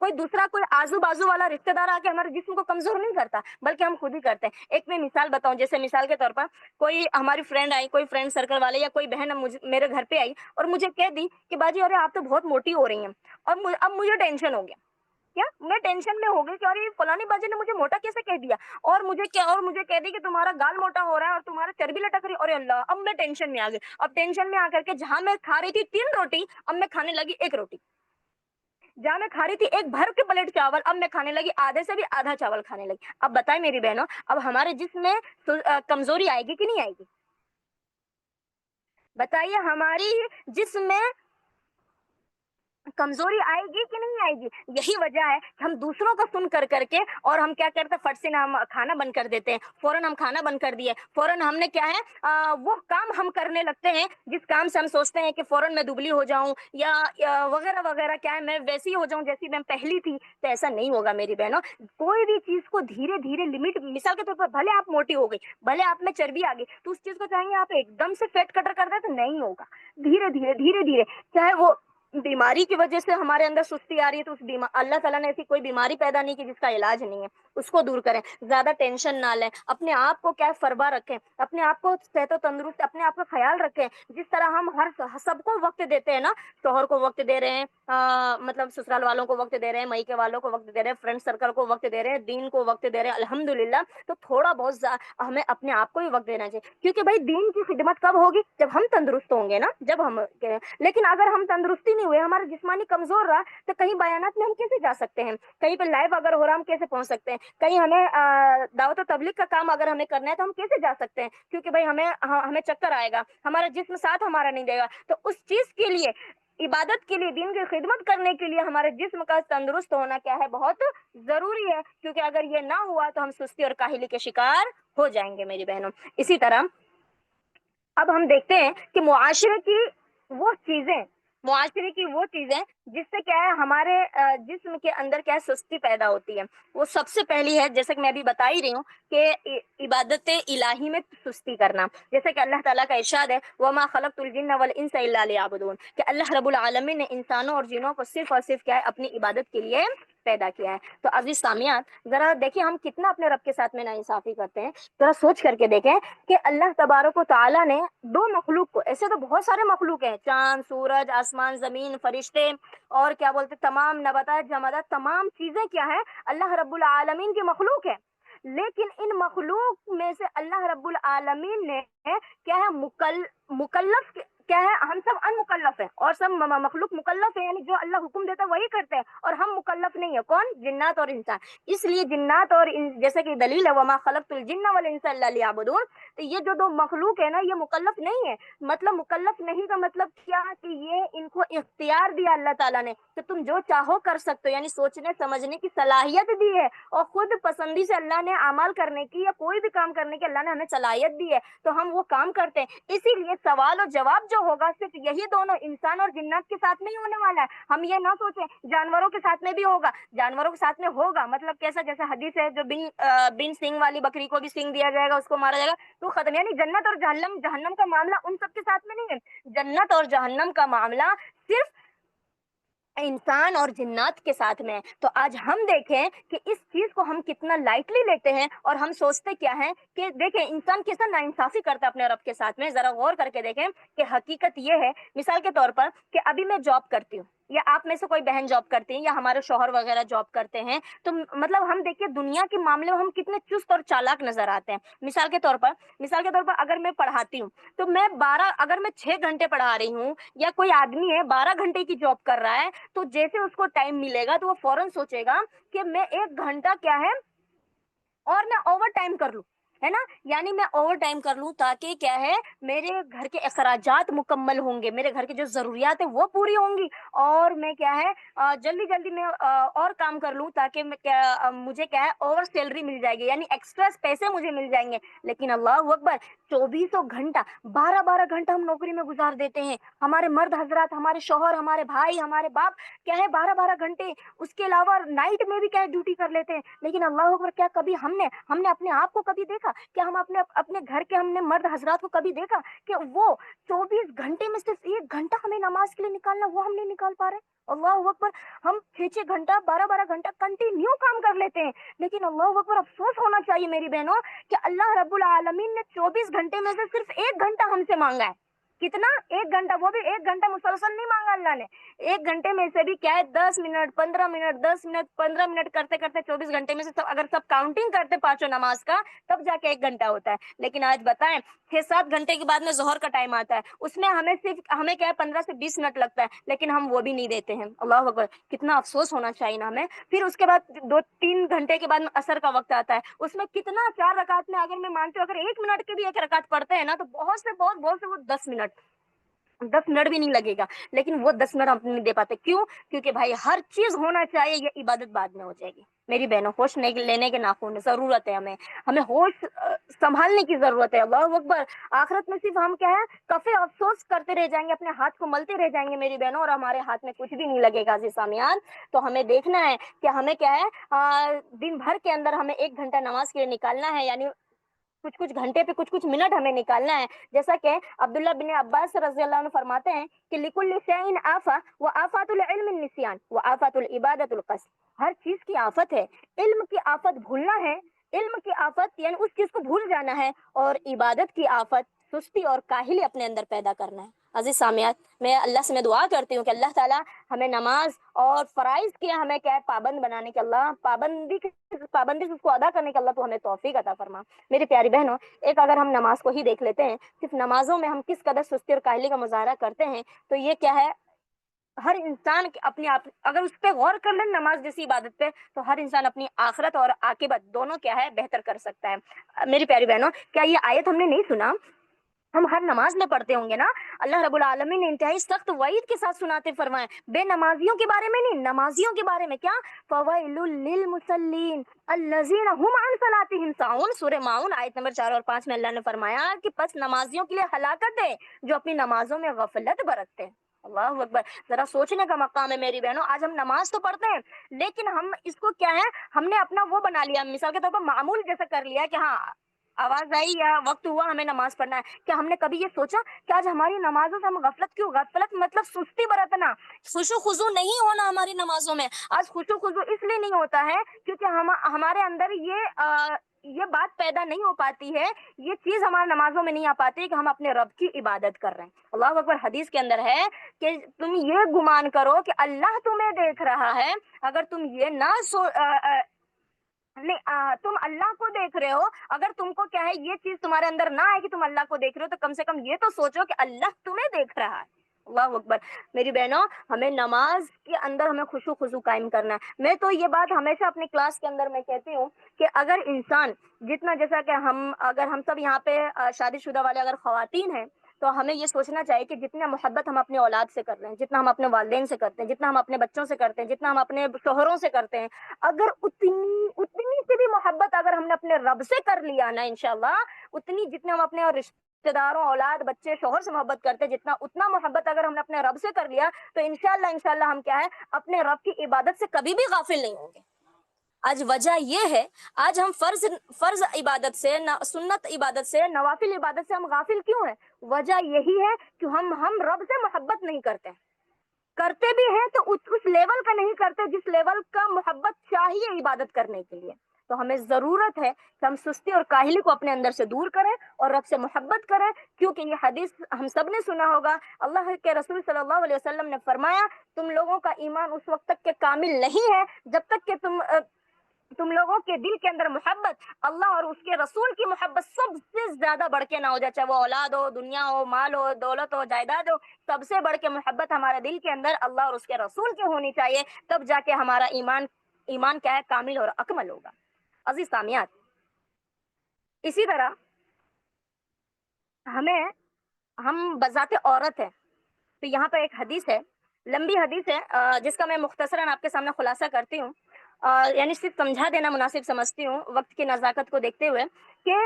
Speaker 1: کوئی دوسرا کوئی آزو بازو والا رشتہ دار آ کے ہمارے جسم کو کمزور نہیں کرتا بلکہ ہم خود ہی کرتے ہیں. ایک میں مثال بتاؤں, جیسے مثال کے طور پر کوئی ہماری فرینڈ آئی, کوئی فرینڈ سرکل والے یا کوئی بہن میرے گھر پہ آئی اور مجھے کہہ دی کہ باجی ارے آپ تو بہت موٹی ہو رہی ہیں, اور اب مجھے ٹینشن ہو گیا. کیا میں ٹینشن میں ہو گئی کہ ارے فلانی باجی نے مجھے موٹا کیسے کہہ دیا, اور مجھے کہہ دی کہ تمہارا گال موٹا ہو رہا ہے اور تمہارا چربی لٹک رہی ہے. اور اللہ, اب میں ٹینشن میں آ گئی. اب ٹینشن میں آ کر کے جہاں میں کھا رہی تھی 3 روٹی, اب میں کھانے لگی 1 روٹی. جہاں میں کھا رہی تھی ایک بھر کے پلیٹ چاول, اب میں کھانے لگی آدھے سے بھی آدھا چاول کھانے لگی. اب بتائیں میری بہنوں, اب ہمارے جسم میں کمزوری آئے گی کہ نہیں آئے گی؟ بتائیے, ہماری جسم میں کمزوری آئے گی کہ نہیں آئے گی؟ یہی وجہ ہے کہ ہم دوسروں کو سن کر کے اور ہم کیا کرتے ہیں, فٹ سے ہم کھانا بند کر دیتے ہیں. فوراً ہم کھانا بند کر دیے, فوراً ہم نے کیا ہے وہ کام ہم کرنے لگتے ہیں جس کام سے ہم سوچتے ہیں کہ فوراً میں دبلی ہو جاؤں یا وغیرہ وغیرہ, کیا ہے میں ویسی ہو جاؤں جیسی میں پہلی تھی. تو ایسا نہیں ہوگا میری بہنوں. کوئی بھی چیز کو دھیرے دھیرے لمٹ, مثال کے طور پر بھلے آپ موٹی ہو گئی, بھلے آپ میں چربی آ گئی, تو اس چیز کو چاہیں گے آپ ایک دم سے فیٹ کٹر کر دیں تو نہیں ہوگا. دھیرے دھیرے دھیرے دھیرے, چاہے وہ بیماری کی وجہ سے ہمارے اندر سستی آ رہی ہے تو اللہ تعالیٰ نے ایسی کوئی بیماری پیدا نہیں کی جس کا علاج نہیں ہے, اس کو دور کریں. زیادہ ٹینشن نہ لیں, اپنے آپ کو کیا فربا رکھیں, اپنے آپ کو صحت و تندرست, اپنے آپ کا خیال رکھیں. جس طرح ہم سب کو وقت دیتے ہیں نا, شوہر کو وقت دے رہے ہیں, مطلب سسرال والوں کو وقت دے رہے ہیں, مائکے والوں کو وقت دے رہے ہیں, فرینڈ سرکل کو وقت دے رہے ہیں, دین کو وقت دے رہے ہیں, الحمدللہ. تو تھوڑا بہت ہمیں اپنے آپ کو بھی وقت دینا چاہیے, کیونکہ بھائی دین کی خدمت کب ہوگی؟ جب ہم تندرست ہوں گے نا, جب ہم. لیکن اگر ہم تندرستی نہیں ہوئے, ہمارا جسمانی کمزور رہا, تو کہیں بیانات میں ہم کیسے جا سکتے ہیں؟ کہیں پہ لائیو اگر ہو رہا ہم کیسے پہنچ سکتے ہیں؟ کہیں ہمیں دعوت و تبلیغ کا کام اگر ہمیں کرنا ہے تو ہم کیسے جا سکتے ہیں؟ کیونکہ بھائی ہمیں چکر آئے گا, ہمارا جسم ساتھ ہمارا نہیں دے گا. تو اس چیز کے لیے, عبادت کے لیے, دین کی خدمت کرنے کے لیے ہمارے جسم کا تندرست ہونا کیا ہے, بہت ضروری ہے. کیونکہ اگر یہ نہ ہوا تو ہم سستی اور کاہلی کے شکار ہو جائیں گے میری بہنوں. اسی طرح اب ہم دیکھتے ہیں کہ معاشرے کی وہ چیزیں جس سے کیا ہے ہمارے جسم کے اندر کیا ہے سستی پیدا ہوتی ہے. وہ سب سے پہلی ہے, جیسے کہ میں ابھی بتا ہی رہی ہوں, کہ عبادت الہی میں سستی کرنا. جیسے کہ اللہ تعالیٰ کا ارشاد ہے, وَمَا خَلَقْتُ الْجِنَّ وَالْإِنسَ إِلَّا لِيَعْبُدُونَ, کہ اللہ رب العالمین نے انسانوں اور جنوں کو صرف اور صرف کیا ہے اپنی عبادت کے لیے پیدا کیا ہے. تو عزیز سامعات, ذرا دیکھیں ہم کتنا اپنے رب کے ساتھ میں ناانصافی کرتے ہیں. ذرا سوچ کر کے دیکھیں کہ اللہ تبارک و تعالیٰ نے 2 مخلوق کو, ایسے تو بہت سارے مخلوق ہیں, چاند, سورج, آسمان, زمین, فرشتے, اور کیا بولتے تمام نباتات, جمادات, تمام چیزیں کیا ہے اللہ رب العالمین کی مخلوق ہے. لیکن ان مخلوق میں سے اللہ رب العالمین نے کیا ہے مکلف کیا ہے, ہم سب ان مکلف ہیں اور سب مخلوق مکلف ہے, یعنی جو اللہ حکم دیتا ہے وہی کرتے ہیں, اور ہم مکلف نہیں ہے. کون؟ جنات اور انسان. اس لیے جنات اور جیسے کہ دلیل ہے, وما خلقت الجن والانس الا لیعبدون, تو یہ جو 2 مخلوق ہے نا, یہ مکلف نہیں ہے. مطلب مکلف نہیں کا مطلب کیا, کہ یہ ان کو اختیار دیا اللہ تعالیٰ نے کہ تم جو چاہو کر سکتے ہو, یعنی سوچنے سمجھنے کی صلاحیت دی ہے, اور خود پسندی سے اللہ نے اعمال کرنے کی یا کوئی بھی کام کرنے کی اللہ نے ہمیں صلاحیت دی ہے, تو ہم وہ کام کرتے ہیں. اسی لیے سوال اور جواب جو ہوگا صرف یہی دونوں انسان اور جنات کے ساتھ میں ہی ہونے والا ہے. ہم یہ نہ سوچیں جانوروں کے ساتھ میں بھی ہوگا, جانوروں کے ساتھ میں ہوگا مطلب کیسا, جیسے حدیث ہے جو بن سنگ والی بکری کو بھی سنگ دیا جائے گا, اس کو مارا جائے گا تو ختم. یعنی جنت اور جہنم کا معاملہ ان سب کے ساتھ میں نہیں ہے. جنت اور جہنم کا معاملہ صرف انسان اور جنات کے ساتھ میں. تو آج ہم دیکھیں کہ اس چیز کو ہم کتنا لائٹلی لیتے ہیں, اور ہم سوچتے کیا ہے کہ دیکھیں انسان کیسا ناانصافی کرتا ہے اپنے رب کے ساتھ میں. ذرا غور کر کے دیکھیں کہ حقیقت یہ ہے, مثال کے طور پر کہ ابھی میں جاب کرتی ہوں, یا آپ میں سے کوئی بہن جاب کرتی ہیں یا ہمارے شوہر وغیرہ جاب کرتے ہیں، تو مطلب ہم دیکھیے دنیا کے معاملے میں ہم کتنے چست اور چالاک نظر آتے ہیں. مثال کے طور پر اگر میں پڑھاتی ہوں تو میں 6 گھنٹے پڑھا رہی ہوں، یا کوئی آدمی ہے 12 گھنٹے کی جاب کر رہا ہے، تو جیسے اس کو ٹائم ملے گا تو وہ فوراً سوچے گا کہ میں 1 گھنٹہ کیا ہے اور میں اوور ٹائم کر لوں، ہے نا. یعنی میں اوور ٹائم کر لوں تاکہ کیا ہے میرے گھر کے اخراجات مکمل ہوں گے، میرے گھر کی جو ضروریات ہیں وہ پوری ہوں گی، اور میں کیا ہے جلدی جلدی میں اور کام کر لوں تاکہ مجھے کیا ہے اوور سیلری مل جائے گی، یعنی ایکسٹرا پیسے مجھے مل جائیں گے. لیکن اللہ اکبر، 2400 گھنٹہ 12 12 گھنٹہ ہم نوکری میں گزار دیتے ہیں. ہمارے مرد حضرات، ہمارے شوہر، ہمارے بھائی، ہمارے باپ کیا ہے 12 12 گھنٹے، اس کے علاوہ نائٹ میں بھی کیا ہے ڈیوٹی کر لیتے ہیں. لیکن اللہ اکبر، کیا کبھی ہم نے اپنے آپ کو کبھی دیکھا؟ کیا ہم اپنے گھر کے ہم نے مرد حضرات کو کبھی دیکھا کہ وہ 24 گھنٹے میں صرف 1 گھنٹہ ہمیں نماز کے لیے نکالنا وہ ہم نہیں نکال پا رہے؟ اللہ اکبر، ہم 6 6 گھنٹہ 12 12 گھنٹہ کنٹینیو کام کر لیتے ہیں. لیکن اللہ اکبر، افسوس ہونا چاہیے میری بہنوں کہ اللہ رب العالمین نے 24 گھنٹے میں سے صرف 1 گھنٹہ ہم سے مانگا ہے. کتنا؟ 1 گھنٹہ، وہ بھی 1 گھنٹہ مسلسل نہیں مانگا اللہ نے. 1 گھنٹے میں سے بھی کیا ہے 10 منٹ 15 منٹ 10 منٹ 15 منٹ کرتے کرتے 24 گھنٹے میں سے اگر سب کاؤنٹنگ کرتے پانچوں نماز کا تب جا کے 1 گھنٹہ ہوتا ہے. لیکن آج بتائیں 6 7 گھنٹے کے بعد میں ظہر کا ٹائم آتا ہے، اس میں ہمیں کیا ہے 15 سے 20 منٹ لگتا ہے، لیکن ہم وہ بھی نہیں دیتے ہیں. اللہ اکبر، کتنا افسوس ہونا چاہیے نا ہمیں. پھر اس کے بعد 2 3 گھنٹے کے بعد میں عصر کا وقت آتا ہے، اس میں کتنا 4 رکعت میں اگر میں مانتی ہوں اگر 1 منٹ کے بھی 1 رکعت پڑھتے ہیں نا تو بہت سے وہ 10 منٹ 10 منٹ بھی نہیں لگے گا. لیکن وہ 10 منٹ ہم نہیں دے پاتے. کیوں؟ کیونکہ بھائی ہر چیز ہونا چاہیے، یہ عبادت بعد میں ہو جائے گی. میری بہنوں، ہوش لینے کے ناخن ضرورت ہے، ہمیں ہوش سنبھالنے کی ضرورت ہے. اللہ اکبر، آخرت میں صرف ہم کیا ہے کفے افسوس کرتے رہ جائیں گے، اپنے ہاتھ کو ملتے رہ جائیں گے میری بہنوں، اور ہمارے ہاتھ میں کچھ بھی نہیں لگے گا. عزیز سامعین، تو ہمیں دیکھنا ہے کہ ہمیں کیا ہے دن بھر کے اندر ہمیں 1 گھنٹہ نماز کے لیے نکالنا ہے، یعنی کچھ گھنٹے پہ کچھ منٹ ہمیں نکالنا ہے. جیسا کہ عبداللہ بن عباس رضی اللہ عنہ فرماتے ہیں کہ لکل شیء آفہ وآفات العلم النسیان وآفات العبادۃ القصر. ہر چیز کی آفت ہے، علم کی آفت بھولنا ہے، علم کی آفت یعنی اس چیز کو بھول جانا ہے، اور عبادت کی آفت سستی اور کاہلی اپنے اندر پیدا کرنا ہے. عزیز سامعات، میں اللہ سے دعا کرتی ہوں کہ اللہ تعالیٰ ہمیں نماز اور فرائض کے ہمیں کیا ہے پابند بنانے کے، اللہ پابندی سے اس کو ادا کرنے کے اللہ تو ہمیں توفیق عطا فرما. میری پیاری بہنوں، ایک اگر ہم نماز کو ہی دیکھ لیتے ہیں، صرف نمازوں میں ہم کس قدر سستی اور کاہلی کا مظاہرہ کرتے ہیں، تو یہ کیا ہے ہر انسان اپنی اگر اس پہ غور کر لیں نماز جیسی عبادت پہ، تو ہر انسان اپنی آخرت اور عاقبت دونوں کیا ہے بہتر کر سکتا ہے. میری پیاری بہنوں، کیا یہ آیت ہم نے نہیں سنا؟ ہم ہر نماز میں پڑھتے ہوں گے نا. اللہ رب العالمین نے انتہائی سخت وعید کے ساتھ سناتے فرمائے، بے نمازیوں کے بارے میں نہیں، نمازیوں کے بارے میں. کیا؟ فویل للمصلین الذین هم عن صلاتهم ساہون. سورہ ماؤن آیت نمبر 4 اور 5 میں اللہ نے فرمایا کہ پس نمازیوں کے لیے ہلاکت ہے جو اپنی نمازوں میں غفلت برتتے ہیں. اللہ اکبر، ذرا سوچنے کا مقام ہے میری بہنوں. آج ہم نماز تو پڑھتے ہیں لیکن ہم اس کو کیا ہے ہم نے اپنا وہ بنا لیا، مثال کے طور پر معمول جیسا کر لیا کہ ہاں آواز آئی یا وقت ہوا ہمیں نماز پڑھنا ہے. کیا ہم نے کبھی یہ سوچا کہ آج ہماری نمازوں سے ہم غفلت کیوں؟ غفلت مطلب سستی برتنا، خشوع خضوع نہیں ہونا ہماری نمازوں میں. آج خشوع خضوع اس لیے نہیں ہوتا ہے کیونکہ ہمارے اندر یہ بات پیدا نہیں ہو پاتی ہے، یہ چیز ہمارے نمازوں میں نہیں آ پاتی کہ ہم اپنے رب کی عبادت کر رہے ہیں. اللہ اکبر، حدیث کے اندر ہے کہ تم یہ گمان کرو کہ اللہ تمہیں دیکھ رہا ہے. اگر تم یہ نہ تم اللہ کو دیکھ رہے ہو، اگر تم کو کیا ہے یہ چیز تمہارے اندر نہ آئے کہ تم اللہ کو دیکھ رہے ہو، تو کم سے کم یہ تو سوچو کہ اللہ تمہیں دیکھ رہا ہے. اللہ اکبر. میری بہنوں، ہمیں نماز کے اندر ہمیں خشوع خضوع قائم کرنا ہے. میں تو یہ بات ہمیشہ اپنی کلاس کے اندر میں کہتی ہوں کہ اگر انسان جتنا، جیسا کہ اگر ہم سب یہاں پہ شادی شدہ والے اگر خواتین ہیں، تو ہمیں یہ سوچنا چاہیے کہ جتنا محبت ہم اپنے اولاد سے کر رہے ہیں، جتنا ہم اپنے والدین سے کرتے ہیں، جتنا ہم اپنے بچوں سے کرتے ہیں، جتنا ہم اپنے شوہروں سے کرتے ہیں، اگر اتنی سی بھی محبت اگر ہم نے اپنے رب سے کر لیا نا انشاءاللہ، اتنی جتنے ہم اپنے رشتہ داروں، اولاد، بچے، شوہر سے محبت کرتے ہیں، اتنا محبت اگر ہم نے اپنے رب سے کر لیا، تو انشاءاللہ ہم کیا ہے اپنے رب کی عبادت سے کبھی بھی غافل نہیں ہوں گے. آج وجہ یہ ہے، آج ہم فرض عبادت سے، سنت عبادت سے، نوافل عبادت سے ہم غافل کیوں ہیں؟ وجہ یہی ہے کہ ہم رب سے محبت نہیں کرتے بھی ہیں تو اس لیول کا نہیں کرتے جس لیول کا محبت چاہیے عبادت کرنے کے لیے. تو ہمیں ضرورت ہے کہ ہم سستی اور کاہلی کو اپنے اندر سے دور کریں اور رب سے محبت کریں، کیونکہ یہ حدیث ہم سب نے سنا ہوگا، اللہ کے رسول صلی اللہ علیہ وسلم نے فرمایا تم لوگوں کا ایمان اس وقت تک کہ کامل نہیں ہے جب تک کہ تم لوگوں کے دل کے اندر محبت اللہ اور اس کے رسول کی محبت سب سے زیادہ بڑھ کے نہ ہو جائے، چاہے وہ اولاد ہو، دنیا ہو، مال ہو، دولت ہو، جائیداد ہو، سب سے بڑھ کے محبت ہمارے دل کے اندر اللہ اور اس کے رسول کی ہونی چاہیے، تب جا کے ہمارا ایمان کیا ہے، کامل اور اکمل ہوگا۔ عزیز سامعات، اسی طرح ہم بذات عورت ہیں، تو یہاں پہ ایک حدیث ہے، لمبی حدیث ہے، جس کا میں مختصراً آپ کے سامنے خلاصہ کرتی ہوں، یعنی صرف سمجھا دینا مناسب سمجھتی ہوں وقت کی نزاکت کو دیکھتے ہوئے، کہ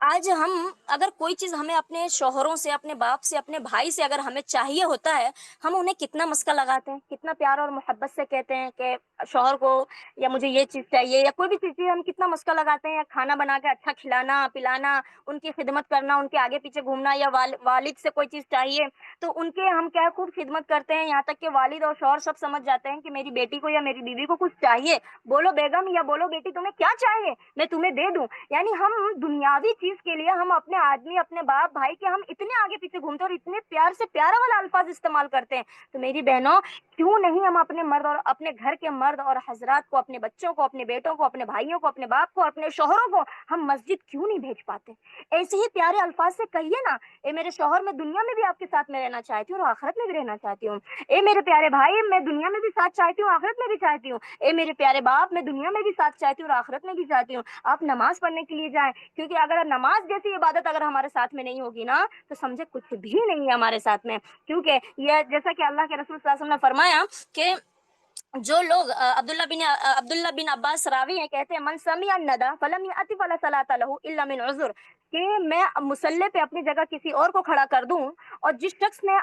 Speaker 1: آج ہم اگر کوئی چیز ہمیں اپنے شوہروں سے، اپنے باپ سے، اپنے بھائی سے اگر ہمیں چاہیے ہوتا ہے، ہم انہیں کتنا مسکا لگاتے ہیں، کتنا پیار اور محبت سے کہتے ہیں کہ شوہر کو یا مجھے یہ چیز چاہیے یا کوئی بھی چیز چاہیے، ہم کتنا مسکا لگاتے ہیں، یا کھانا بنا کے اچھا کھلانا پلانا، ان کی خدمت کرنا، ان کے آگے پیچھے گھومنا، یا والد سے کوئی چیز چاہیے تو ان کے ہم کیا خوب خدمت کرتے ہیں، یہاں تک کہ والد اور شوہر سب سمجھ جاتے ہیں کہ میری بیٹی کو یا میری بیوی کو کچھ چاہیے، بولو بیگم یا بولو بیٹی تمہیں کیا چاہیے میں تمہیں دے دوں۔ یعنی ہم دنیاوی چیز کے لیے ہم اپنے آدمی، اپنے باپ بھائی کے ہم اتنے آگے پیچھے گھومتے ہیں اور اتنے پیار سے پیارا والا الفاظ استعمال کرتے ہیں، تو میری بہنوں کیوں نہیں ہم اپنے مرد اور اپنے گھر کے مرد اور حضرات کو، اپنے بچوں کو، اپنے بیٹوں کو، اپنے بھائیوں کو، اپنے باپ کو، اپنے شوہروں کو ہم مسجد کیوں نہیں بھیج پاتے؟ ایسے ہی پیارے الفاظ سے کہیے نا، اے میرے شوہر میں دنیا میں بھی آپ کے ساتھ میں رہنا چاہتی ہوں اور آخرت میں بھی رہنا چاہتی ہوں، اے میرے پیارے بھائی میں دنیا میں بھی ساتھ چاہتی ہوں، آخرت میں بھی چاہتی ہوں، اے میرے پیارے باپ میں دنیا میں بھی ساتھ چاہتی ہوں اور آخرت میں بھی چاہتی ہوں۔ آپ نماز پڑھنے کے لیے جائیں، کیونکہ اگر نماز جیسی عبادت اگر ہمارے ساتھ میں نہیں ہوگی نا تو سمجھے کچھ بھی نہیں ہے ہمارے ساتھ میں، کیونکہ یہ جیسا کہ اللہ کے رسول صلی اللہ علیہ وسلم نے فرمایا کہ جو لوگ عبداللہ بن عباس راوی ہیں، کہتے ہیں من سمع الندى فلم يأت فلا صلاة له الا من عذر، کہ میں مصلی پہ اپنی جگہ کسی اور کو کھڑا کر دوں، اور جس شخص نے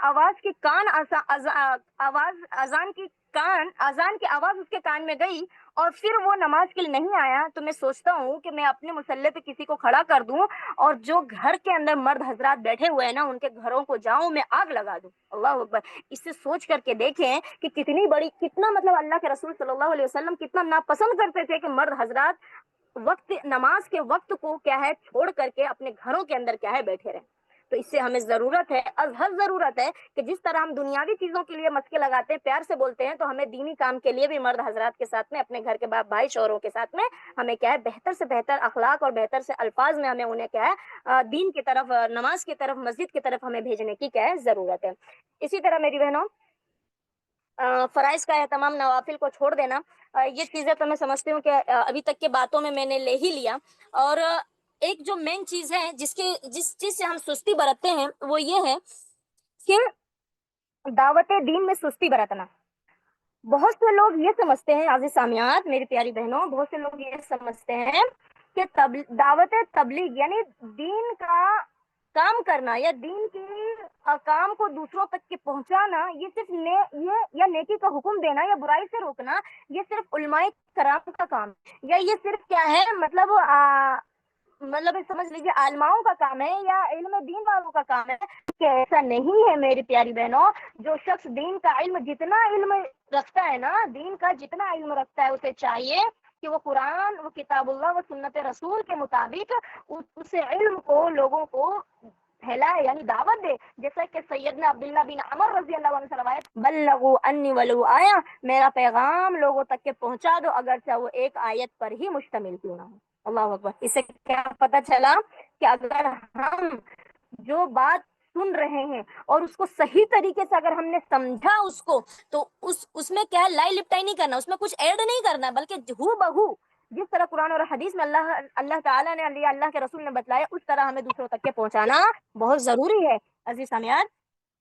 Speaker 1: اذان کی آواز اس کے کان میں گئی اور پھر وہ نماز کے لیے نہیں آیا، تو میں سوچتا ہوں کہ میں اپنے مصلی پہ کسی کو کھڑا کر دوں اور جو گھر کے اندر مرد حضرات بیٹھے ہوئے ہیں نا ان کے گھروں کو جاؤں میں آگ لگا دوں۔ اللہ اکبر! اس سے سوچ کر کے دیکھیں کہ کتنا مطلب اللہ کے رسول صلی اللہ علیہ وسلم کتنا ناپسند کرتے تھے کہ مرد حضرات نماز کے وقت کو کیا ہے چھوڑ کر کے اپنے گھروں کے اندر کیا ہے بیٹھے رہیں۔ تو اس سے ہمیں ضرورت ہے، از حد ضرورت ہے کہ جس طرح ہم دنیاوی چیزوں کے لیے مسکے لگاتے ہیں، پیار سے بولتے ہیں، تو ہمیں دینی کام کے لیے بھی مرد حضرات کے ساتھ میں، اپنے گھر کے باپ بھائی شوہروں کے ساتھ میں ہمیں کیا ہے بہتر سے بہتر اخلاق اور بہتر سے الفاظ میں ہمیں انہیں کیا ہے دین کی طرف، نماز کی طرف، مسجد کی طرف ہمیں بھیجنے کی کیا ہے ضرورت ہے۔ اسی طرح میری بہنوں، فرائض کا اہتمام، نوافل کو چھوڑ دینا، یہ چیزیں تو میں سمجھتی ہوں کہ ابھی تک کے باتوں میں نے لے ہی لیا، اور ایک جو مین چیز ہے جس چیز سے ہم سستی برتتے ہیں وہ یہ ہے کہ دعوت دین میں سستی برتنا۔ بہت سے لوگ یہ سمجھتے ہیں، عزیز سامعات میری پیاری بہنوں، بہت سے لوگ یہ سمجھتے ہیں کہ دعوت تبلیغ یعنی دین کا کام کرنا یا دین کی کام کو دوسروں تک کے پہنچانا، یہ صرف یا نیکی کا حکم دینا یا برائی سے روکنا، یہ صرف علماء کرام کا کام ہے، یا یہ صرف کیا ہے مطلب سمجھ لیجیے عالماؤں کا کام ہے یا علم دین والوں کا کام ہے، کہ ایسا نہیں ہے میری پیاری بہنوں۔ جو شخص دین کا علم جتنا علم رکھتا ہے نا، دین کا جتنا علم رکھتا ہے، اسے چاہیے کہ وہ قرآن، وہ کتاب اللہ و سنت رسول کے مطابق اس علم کو لوگوں کو پھیلائے، یعنی دعوت دے، جیسا کہ سیدنا عبداللہ بن عمر رضی اللہ عنہ سے روایت، بلغوا انی ولو آیا، میرا پیغام لوگوں تک کے پہنچا دو اگرچہ وہ ایک آیت پر ہی مشتمل کیوں نہ ہو۔ اللہ اکبر! اس سے کیا پتہ چلا کہ اگر ہم جو بات سن رہے ہیں اور اس کو صحیح طریقے سے اگر ہم نے سمجھا اس کو، تو اس میں کیا لائی لپٹائی نہیں کرنا، اس میں کچھ ایڈ نہیں کرنا، بلکہ ہو بہو جس طرح قرآن اور حدیث میں اللہ تعالیٰ نے، اللہ کے رسول نے بتلایا، اس طرح ہمیں دوسروں تک کے پہنچانا بہت ضروری ہے۔ عزیز سامعین،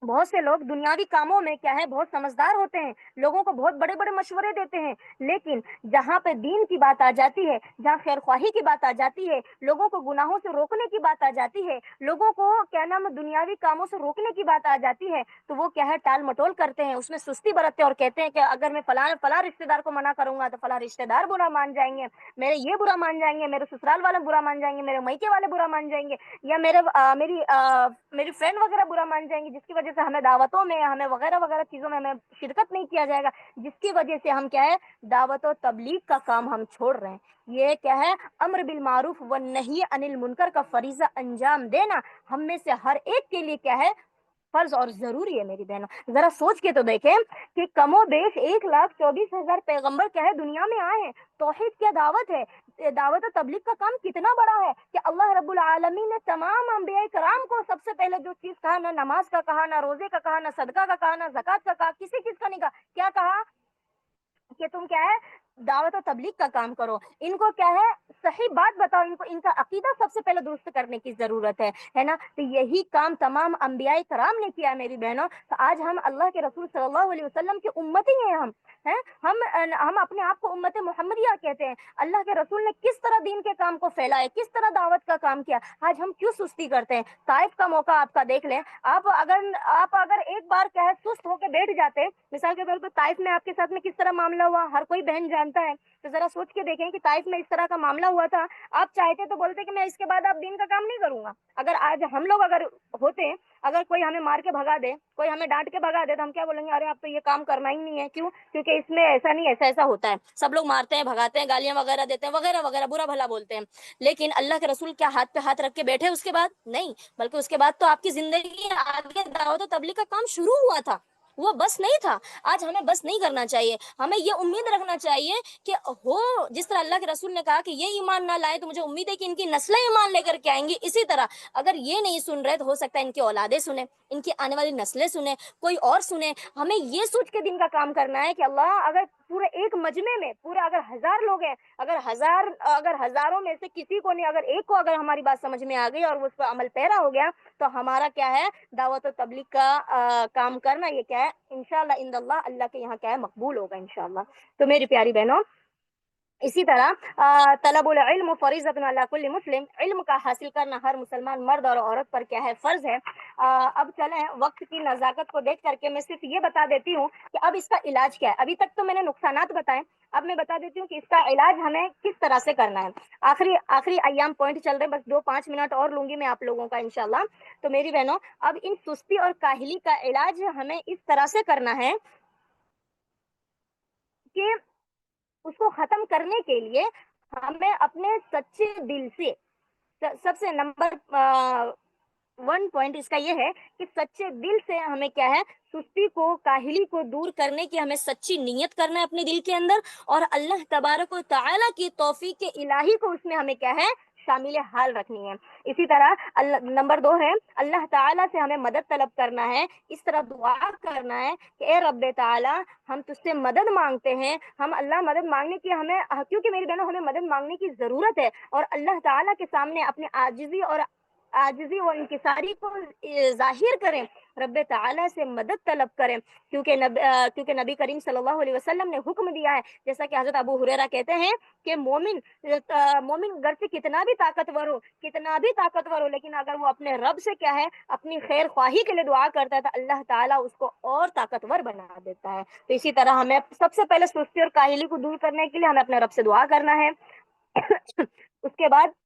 Speaker 1: بہت سے لوگ دنیاوی کاموں میں کیا ہے بہت سمجھدار ہوتے ہیں، لوگوں کو بہت بڑے بڑے مشورے دیتے ہیں، لیکن جہاں پہ دین کی بات آ جاتی ہے، جہاں خیر خواہی کی بات آ جاتی ہے، لوگوں کو گناہوں سے روکنے کی بات آ جاتی ہے، لوگوں کو کیا نام دنیاوی کاموں سے روکنے کی بات آ جاتی ہے، تو وہ کیا ہے ٹال مٹول کرتے ہیں، اس میں سستی برتتے ہیں اور کہتے ہیں کہ اگر میں فلاں رشتے دار کو منع کروں گا تو فلاں رشتے دار برا مان جائیں گے، میرے یہ برا مان جائیں گے، میرے سسرال والے برا مان جائیں گے، میرے میکے والے برا مان جائیں گے، یا میری فرینڈ وغیرہ برا مان جائیں گے، جس کی وجہ وجہ سے ہمیں دعوتوں میں ہمیں وغیرہ وغیرہ چیزوں میں ہمیں شرکت نہیں کیا جائے گا، جس کی وجہ سے ہم کیا ہے دعوت و تبلیغ کا کام ہم چھوڑ رہے ہیں۔ یہ کیا ہے امر بالمعروف و نہی عن المنکر کا فریضہ انجام دینا ہم میں سے ہر ایک کے لیے کیا ہے فرض اور ضروری ہے میری بہنوں۔ ذرا سوچ کے تو دیکھیں کہ کم و بیش 1,24,000 پیغمبر کیا ہے دنیا میں آئے ہیں، توحید کیا دعوت ہے، دعوت و تبلیغ کا کام کتنا بڑا ہے کہ اللہ رب العالمین نے تمام انبیاء کرام کو سب سے پہلے جو چیز کہا، نہ نماز کا کہا، نہ روزے کا کہا، نہ صدقہ کا کہا، نہ زکوٰۃ کا کہا، کسی چیز کا نہیں کہا، کیا کہا کہ تم کیا ہے دعوت و تبلیغ کا کام کرو، ان کو کیا ہے صحیح بات بتاؤ، ان کا عقیدہ سب سے پہلے درست کرنے کی ضرورت ہے نا۔ تو یہی کام تمام انبیاء کرام نے کیا میری بہنوں۔ تو آج ہم اللہ کے رسول صلی اللہ علیہ وسلم کے امتی ہیں، ہم اپنے آپ کو امت محمدیہ کہتے ہیں۔ اللہ کے رسول نے کس طرح دین کے کام کو پھیلائے، کس طرح دعوت کا کام کیا، آج ہم کیوں سستی کرتے ہیں؟ طائف کا موقع آپ کا دیکھ لیں، آپ اگر ایک بار کیا ہے سست ہو کے بیٹھ جاتے، مثال کے طور پر طائف میں آپ کے ساتھ میں کس طرح معاملہ ہوا ہر کوئی بہن جانتا ہے، تو ذرا سوچ کے دیکھیں کہ طائف میں اس طرح کا معاملہ ہوا تھا، آپ چاہتے تو بولتے کہ میں اس کے بعد آپ دین کا کام نہیں کروں گا۔ اگر آج ہم لوگ اگر ہوتے، اگر کوئی ہمیں مار کے بھگا دے، کوئی ہمیں ڈانٹ کے بھگا دے، تو ہم کیا بولیں گے؟ ارے آپ تو یہ کام کرنا ہی نہیں ہے، کیوں؟ کیونکہ اس میں ایسا نہیں، ایسا ہوتا ہے، سب لوگ مارتے ہیں، بھگاتے ہیں، گالیاں وغیرہ دیتے ہیں، وغیرہ وغیرہ برا بھلا بولتے ہیں۔ لیکن اللہ کے رسول کیا ہاتھ پہ ہاتھ رکھ کے بیٹھے اس کے بعد؟ نہیں، بلکہ اس کے بعد تو آپ کی زندگی آگے دعوت و تبلیغ کا کام شروع ہوا تھا، وہ بس نہیں تھا۔ آج ہمیں بس نہیں کرنا چاہیے، ہمیں یہ امید رکھنا چاہیے کہ ہو جس طرح اللہ کے رسول نے کہا کہ یہ ایمان نہ لائے تو مجھے امید ہے کہ ان کی نسلیں ایمان لے کر کے آئیں گی، اسی طرح اگر یہ نہیں سن رہے تو ہو سکتا ہے ان کی اولادیں سنیں، ان کی آنے والی نسلیں سنیں، کوئی اور سنیں۔ ہمیں یہ سوچ کے دن کا کام کرنا ہے کہ اللہ اگر پورے ایک مجمع میں پورے اگر 1,000 لوگ ہیں، اگر ہزاروں میں سے کسی کو نہیں، اگر ایک کو اگر ہماری بات سمجھ میں آ گئی اور وہ اس پر عمل پیرا ہو گیا، تو ہمارا کیا ہے دعوت و تبلیغ کا کام کرنا یہ کیا ہے انشاءاللہ عند اللہ کے یہاں کیا ہے مقبول ہوگا انشاءاللہ۔ تو میری پیاری بہنوں، اسی طرح طلب العلم فریضۃ علی کل مسلم، علم کا حاصل کرنا ہر مسلمان مرد اور عورت پر کیا ہے فرض ہے۔ اب چلیں وقت کی نزاکت کو دیکھ کر کے میں صرف یہ بتا دیتی ہوں کہ اب اس کا علاج کیا ہے۔ ابھی تک تو میں نے نقصانات بتائے، اب میں بتا دیتی ہوں کہ اس کا علاج ہمیں کس طرح سے کرنا ہے۔ آخری ایام پوائنٹ چل رہے، بس 2-5 منٹ اور لوں گی میں آپ لوگوں کا انشاءاللہ۔ تو میری بہنوں، اب ان سستی اور کاہلی کا علاج ہمیں اس طرح سے کرنا ہے کہ اس کو ختم کرنے کے لیے ہمیں اپنے سچے دل سے سب سے نمبر 1 پوائنٹ اس کا یہ ہے کہ سچے دل سے ہمیں کیا ہے سستی کو کاہلی کو دور کرنے کی ہمیں سچی نیت کرنا ہے اپنے دل کے اندر، اور اللہ تبارک و تعالیٰ کی توفیق الہی کو اس میں ہمیں کیا ہے شامل حال رکھنی ہے۔ اسی طرح نمبر 2 ہے اللہ تعالیٰ سے ہمیں مدد طلب کرنا ہے، اس طرح دعا کرنا ہے کہ اے رب تعالیٰ ہم تجھ سے مدد مانگتے ہیں، ہم اللہ مدد مانگنے کی ہمیں، کیونکہ میری بہنوں ہمیں مدد مانگنے کی ضرورت ہے، اور اللہ تعالیٰ کے سامنے اپنے عاجزی اور انکساری کو ظاہر کریں، رب تعالیٰ سے مدد طلب کریں، کیونکہ نبی کریم صلی اللہ علیہ وسلم نے حکم دیا ہے، جیسا کہ حضرت ابو ہریرہ کہتے ہیں کہ مومن گھر سے کتنا بھی طاقتور ہو لیکن اگر وہ اپنے رب سے کیا ہے اپنی خیر خواہی کے لیے دعا کرتا ہے تو اللہ تعالیٰ اس کو اور طاقتور بنا دیتا ہے۔ تو اسی طرح ہمیں سب سے پہلے سستی اور کاہلی کو دور کرنے کے لیے ہمیں اپنے رب سے دعا کرنا ہے۔ اس کے بعد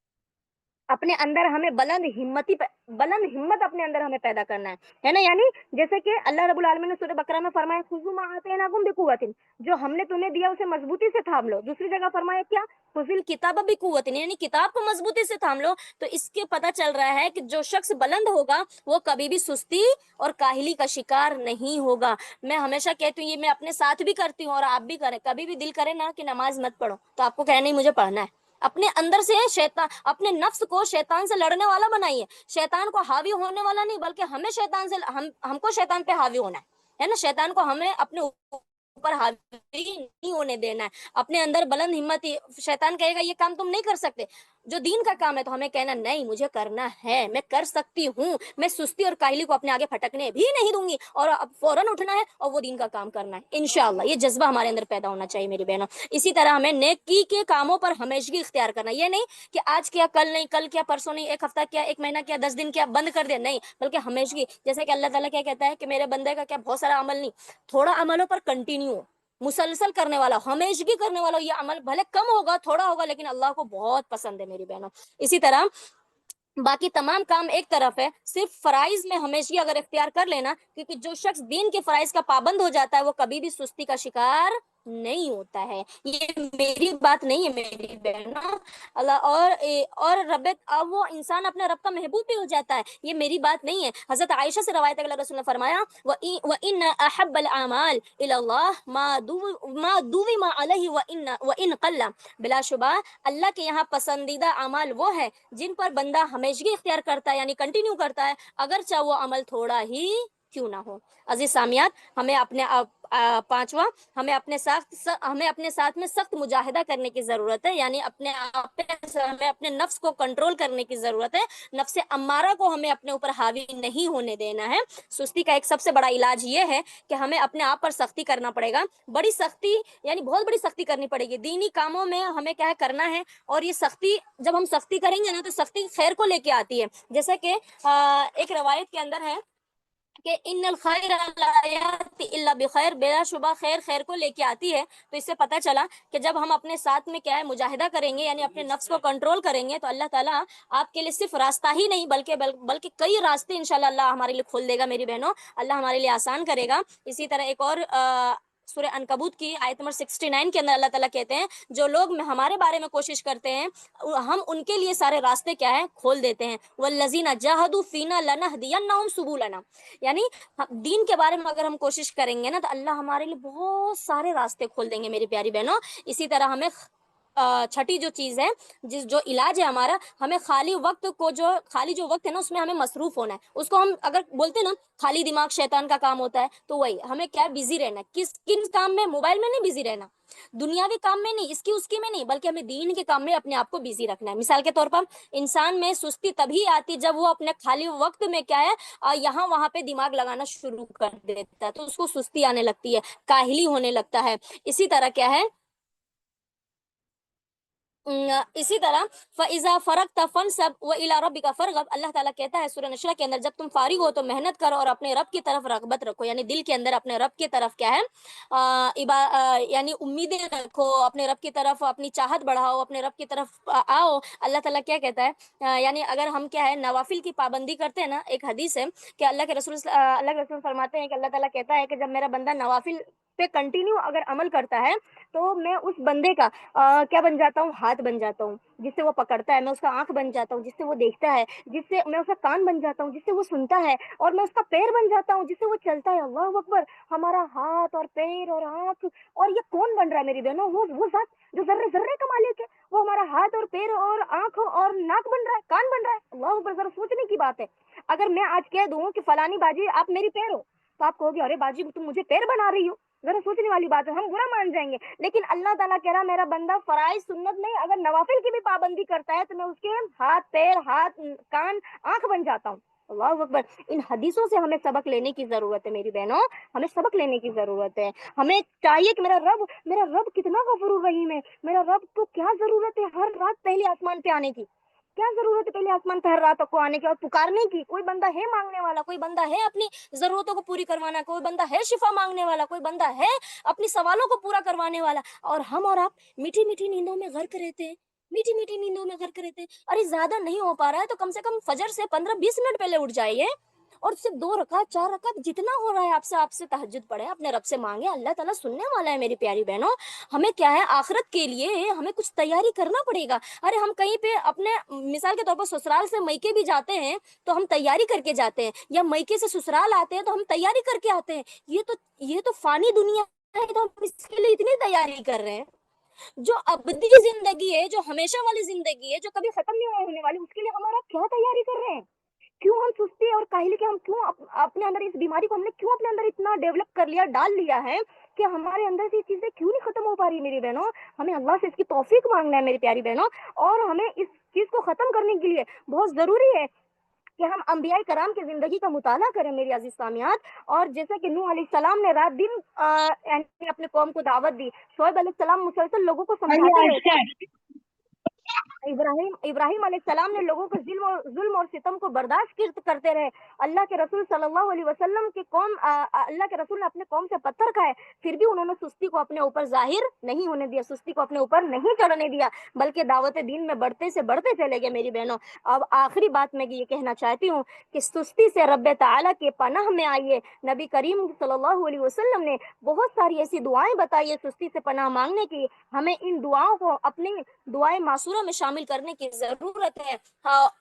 Speaker 1: اپنے اندر ہمیں بلند ہمت اپنے اندر ہمیں پیدا کرنا ہے نا، یعنی جیسے کہ اللہ رب العالمین نے سورہ بقرہ میں فرمایا خذوا ما آتیناکم بقوۃ، جو ہم نے تمہیں دیا اسے مضبوطی سے تھام لو۔ دوسری جگہ فرمایا کیا خذ الکتاب بقوۃ، یعنی کتاب کو مضبوطی سے تھام لو۔ تو اس کے پتہ چل رہا ہے کہ جو شخص بلند ہوگا وہ کبھی بھی سستی اور کاہلی کا شکار نہیں ہوگا۔ میں ہمیشہ کہتی ہوں، یہ میں اپنے ساتھ بھی کرتی ہوں اور آپ بھی کریں، کبھی بھی دل کرے نا کہ نماز مت پڑھو تو آپ کو کہنا نہیں مجھے پڑھنا ہے، اپنے اندر سے شیطان، اپنے نفس کو شیطان سے لڑنے والا بنائیے، شیطان کو حاوی ہونے والا نہیں، بلکہ ہمیں شیطان سے ہم کو شیطان پہ حاوی ہونا ہے نا، شیطان کو ہمیں اپنے اوپر حاوی نہیں ہونے دینا ہے، اپنے اندر بلند ہمت۔ شیطان کہے گا یہ کام تم نہیں کر سکتے، جو دین کا کام ہے تو ہمیں کہنا نہیں مجھے کرنا ہے، میں کر سکتی ہوں، میں سستی اور کاہلی کو اپنے آگے پھٹکنے بھی نہیں دوں گی، اور اب فوراً اٹھنا ہے اور وہ دین کا کام کرنا ہے انشاءاللہ۔ یہ جذبہ ہمارے اندر پیدا ہونا چاہیے میری بہنوں۔ اسی طرح ہمیں نیکی کے کاموں پر ہمیشگی اختیار کرنا، یہ نہیں کہ آج کیا کل نہیں، کل کیا پرسوں نہیں، ایک ہفتہ کیا، ایک مہینہ کیا، 10 دن کیا بند کر دے، نہیں، بلکہ ہمیشگی۔ جیسے کہ اللہ تعالیٰ کیا کہتا ہے کہ میرے بندے کا کیا بہت سارا عمل نہیں، تھوڑا عملوں پر کنٹینیو مسلسل کرنے والا، ہمیشگی کرنے والا، یہ عمل بھلے کم ہوگا تھوڑا ہوگا لیکن اللہ کو بہت پسند ہے میری بہنوں۔ اسی طرح باقی تمام کام ایک طرف ہے، صرف فرائض میں ہمیشہ اگر اختیار کر لینا، کیونکہ جو شخص دین کے فرائض کا پابند ہو جاتا ہے وہ کبھی بھی سستی کا شکار نہیں ہوتا ہے. یہ میری بات نہیں ہے میری بہنوں، اللہ اور رب اب وہ انسان اپنے رب کا محبوب بھی ہو جاتا ہے، یہ میری بات نہیں ہے. حضرت عائشہ سے روایت ہے کہ اللہ رسول نے فرمایا وَإِنَّ أَحَبَّ الْأَعْمَالِ إِلَى اللَّهِ مَا دُوِمَ عَلَيْهِ وَإِنْ قَلَّ. بلا شبہ اللہ کے یہاں پسندیدہ اعمال وہ ہے جن پر بندہ ہمیشگی اختیار کرتا ہے، یعنی کنٹینیو کرتا ہے، اگرچہ وہ عمل تھوڑا ہی کیوں نہ ہو. عزیز سامیات، ہمیں اپنے پانچواں، ہمیں اپنے ساتھ میں سخت مجاہدہ کرنے کی ضرورت ہے، یعنی ہمیں اپنے نفس کو کنٹرول کرنے کی ضرورت ہے. نفس امارہ کو ہمیں اپنے اوپر حاوی نہیں ہونے دینا ہے. سستی کا ایک سب سے بڑا علاج یہ ہے کہ ہمیں اپنے آپ پر سختی کرنا پڑے گا، بڑی سختی، یعنی بہت بڑی سختی کرنی پڑے گی. دینی کاموں میں ہمیں کیا کرنا ہے، اور یہ سختی جب ہم سختی کریں گے نا تو سختی خیر کو لے کے آتی ہے. جیسے کہ ایک روایت کے اندر ہے کہ ان الخیر لا یاتی الا بخیر، بلا شبہ خیر کو لے کے آتی ہے. تو اس سے پتہ چلا کہ جب ہم اپنے ساتھ میں کیا ہے مجاہدہ کریں گے، یعنی اپنے نفس کو کنٹرول کریں گے، تو اللہ تعالیٰ آپ کے لیے صرف راستہ ہی نہیں بلکہ کئی راستے انشاءاللہ اللہ ہمارے لیے کھول دے گا میری بہنوں، اللہ ہمارے لیے آسان کرے گا. اسی طرح ایک اور سورہ عنکبوت کی آیت نمبر 69 کے اندر اللہ تعالیٰ کہتے ہیں جو لوگ ہمارے بارے میں کوشش کرتے ہیں ہم ان کے لیے سارے راستے کیا ہیں کھول دیتے ہیں. والذین جاہدوا فینا لنہدینہم سبلنا، یعنی دین کے بارے میں اگر ہم کوشش کریں گے نا تو اللہ ہمارے لیے بہت سارے راستے کھول دیں گے میری پیاری بہنوں. اسی طرح ہمیں چھٹی جو چیز ہے، جو علاج ہے ہمارا، ہمیں خالی جو وقت ہے نا اس میں ہمیں مصروف ہونا ہے. اس کو ہم اگر بولتے نا خالی دماغ شیطان کا کام ہوتا ہے، تو وہی ہمیں کیا بزی رہنا ہے. کن کام میں؟ موبائل میں نہیں بزی رہنا، دنیاوی کام میں نہیں، اس کی میں نہیں، بلکہ ہمیں دین کے کام میں اپنے آپ کو بزی رکھنا ہے. مثال کے طور پر انسان میں سستی تبھی آتی جب وہ اپنے خالی وقت میں کیا ہے یہاں وہاں پہ دماغ لگانا شروع کر دیتا ہے، تو اس کو سستی آنے لگتی ہے، کاہلی ہونے لگتا ہے. اسی طرح کیا ہے، اسی طرح فَإِذَا فَرَغْتَ فَانْصَبْ وَإِلَىٰ رَبِّكَ فَارْغَب. اللہ تعالیٰ کہتا ہے سورہ نشرہ کے اندر جب تم فارغ ہو تو محنت کرو اور اپنے رب کی طرف رغبت رکھو، یعنی دل کے اندر اپنے رب کی طرف کیا ہے یعنی امیدیں رکھو، اپنے رب کی طرف اپنی چاہت بڑھاؤ، اپنے رب کی طرف آؤ. اللہ تعالیٰ کیا کہتا ہے یعنی اگر ہم کیا ہے نوافل کی پابندی کرتے ہیں نا، ایک حدیث ہے کہ اللہ کے رسول فرماتے ہیں کہ اللہ تعالیٰ کہتا ہے کہ جب میرا بندہ نوافل پہ کنٹینیو اگر عمل کرتا ہے تو میں اس بندے کا کیا بن جاتا ہوں، ہاتھ بن جاتا ہوں جس سے وہ پکڑتا ہے، میں اس کا آنکھ بن جاتا ہوں جس سے وہ دیکھتا ہے، جس سے میں اس کا کان بن جاتا ہوں جس سے وہ سنتا ہے، اور میں اس کا پیر بن جاتا ہوں جس سے وہ چلتا ہے. اللہ اکبر. ہمارا ہاتھ اور پیر اور آنکھ، اور یہ کون بن رہا ہے میری بہنوں؟ وہ ذات جو ذرے ذرے کا مالک ہے، وہ ہمارا ہاتھ اور پیر اور آنکھ اور ناک بن رہا ہے، کان بن رہا ہے. اللہ اکبر. ذرا سوچنے کی بات ہے. اگر میں آج کہہ دوں کہ فلانی باجی آپ میری پیر ہو، تو آپ کہو گے ارے باجی تم مجھے پیر بنا رہی ہو. ذرا سوچنے والی بات ہے، ہم برا مان جائیں گے. لیکن اللہ تعالیٰ کہہ رہا میرا بندہ فرائض سنت نہیں، اگر نوافل کی بھی پابندی کرتا ہے تو میں اس کے ہاتھ پیر، ہاتھ کان آنکھ بن جاتا ہوں. اللہ اکبر. ان حدیثوں سے ہمیں سبق لینے کی ضرورت ہے میری بہنوں، ہمیں سبق لینے کی ضرورت ہے. ہمیں چاہیے کہ میرا رب کتنا غفور الرحیم ہے. میرا رب کو کیا ضرورت ہے ہر رات پہلے آسمان پہ آنے کی؟ کیا ضرورت ہے پہلے آسمان پہ ہر رات کو آنے کی اور پکارنے کی؟ کوئی بندہ ہے مانگنے والا، کوئی بندہ ہے اپنی ضرورتوں کو پوری کروانا، کوئی بندہ ہے شفا مانگنے والا، کوئی بندہ ہے اپنی سوالوں کو پورا کروانے والا. اور ہم اور آپ میٹھی میٹھی نیندوں میں غرق رہتے ہیں، میٹھی میٹھی نیندوں میں غرق رہتے ہیں. ارے زیادہ نہیں ہو پا رہا ہے تو کم سے کم فجر سے 15-20 منٹ پہلے اٹھ جائیے، اور صرف 2 رکعت 4 رکعت جتنا ہو رہا ہے آپ سے تہجد پڑھیں، اپنے رب سے مانگے. اللہ تعالیٰ سننے والا ہے میری پیاری بہنوں. ہمیں کیا ہے آخرت کے لیے ہمیں کچھ تیاری کرنا پڑے گا. ارے ہم کہیں پہ اپنے مثال کے طور پر سسرال سے میکے بھی جاتے ہیں تو ہم تیاری کر کے جاتے ہیں، یا میکے سے سسرال آتے ہیں تو ہم تیاری کر کے آتے ہیں. یہ تو فانی دنیا ہے، تو ہم اس کے لیے اتنی تیاری کر رہے ہیں. جو ابدی زندگی ہے، جو ہمیشہ والی زندگی ہے، جو کبھی ختم نہیں ہونے والی، اس کے لیے ہمارا کیا تیاری کر رہے ہیں؟ کیوں ہم سستی اور کاہلی کے ہم کیوں اپنے اندر اس بیماری کو ہم نے کیوں اپنے اندر اتنا ڈیولپ کر لیا، ڈال لیا ہے کہ ہمارے اندر سے یہ چیزیں کیوں نہیں ختم ہو پا رہی میری بہنوں؟ ہمیں اللہ سے اس کی توفیق مانگنا ہے میری پیاری بہنوں. اور ہمیں اس چیز کو ختم کرنے کے لیے بہت ضروری ہے کہ ہم انبیاء کرام کی زندگی کا مطالعہ کریں میری عزیز سامعات. اور جیسے کہ نوح علیہ السلام نے رات دن اپنے قوم کو دعوت دی، شعیب علیہ السلام مسلسل لوگوں کو سمجھاتے رہے. ابراہیم علیہ السلام نے لوگوں کو ظلم اور ستم کو برداشت کرتے رہے. اللہ کے رسول صلی اللہ علیہ وسلم کی قوم اللہ کے رسول نے اپنے قوم سے پتھر کھائے, پھر بھی انہوں نے سستی کو اپنے اوپر ظاہر نہیں ہونے دیا, سستی کو اپنے اوپر نہیں چڑھنے دیا, بلکہ دعوت دین میں بڑھتے سے بڑھتے چلے گئے میری بہنوں. اب آخری بات میں یہ کہنا چاہتی ہوں کہ سستی سے رب تعالیٰ کے پناہ میں آئیے. نبی کریم صلی اللہ علیہ وسلم نے بہت ساری ایسی دعائیں بتائی ہے سستی سے پناہ مانگنے کی. ہمیں ان دعاؤں کو اپنی دعائیں معصورہ میں شامل کرنے کی ضرورت ہے.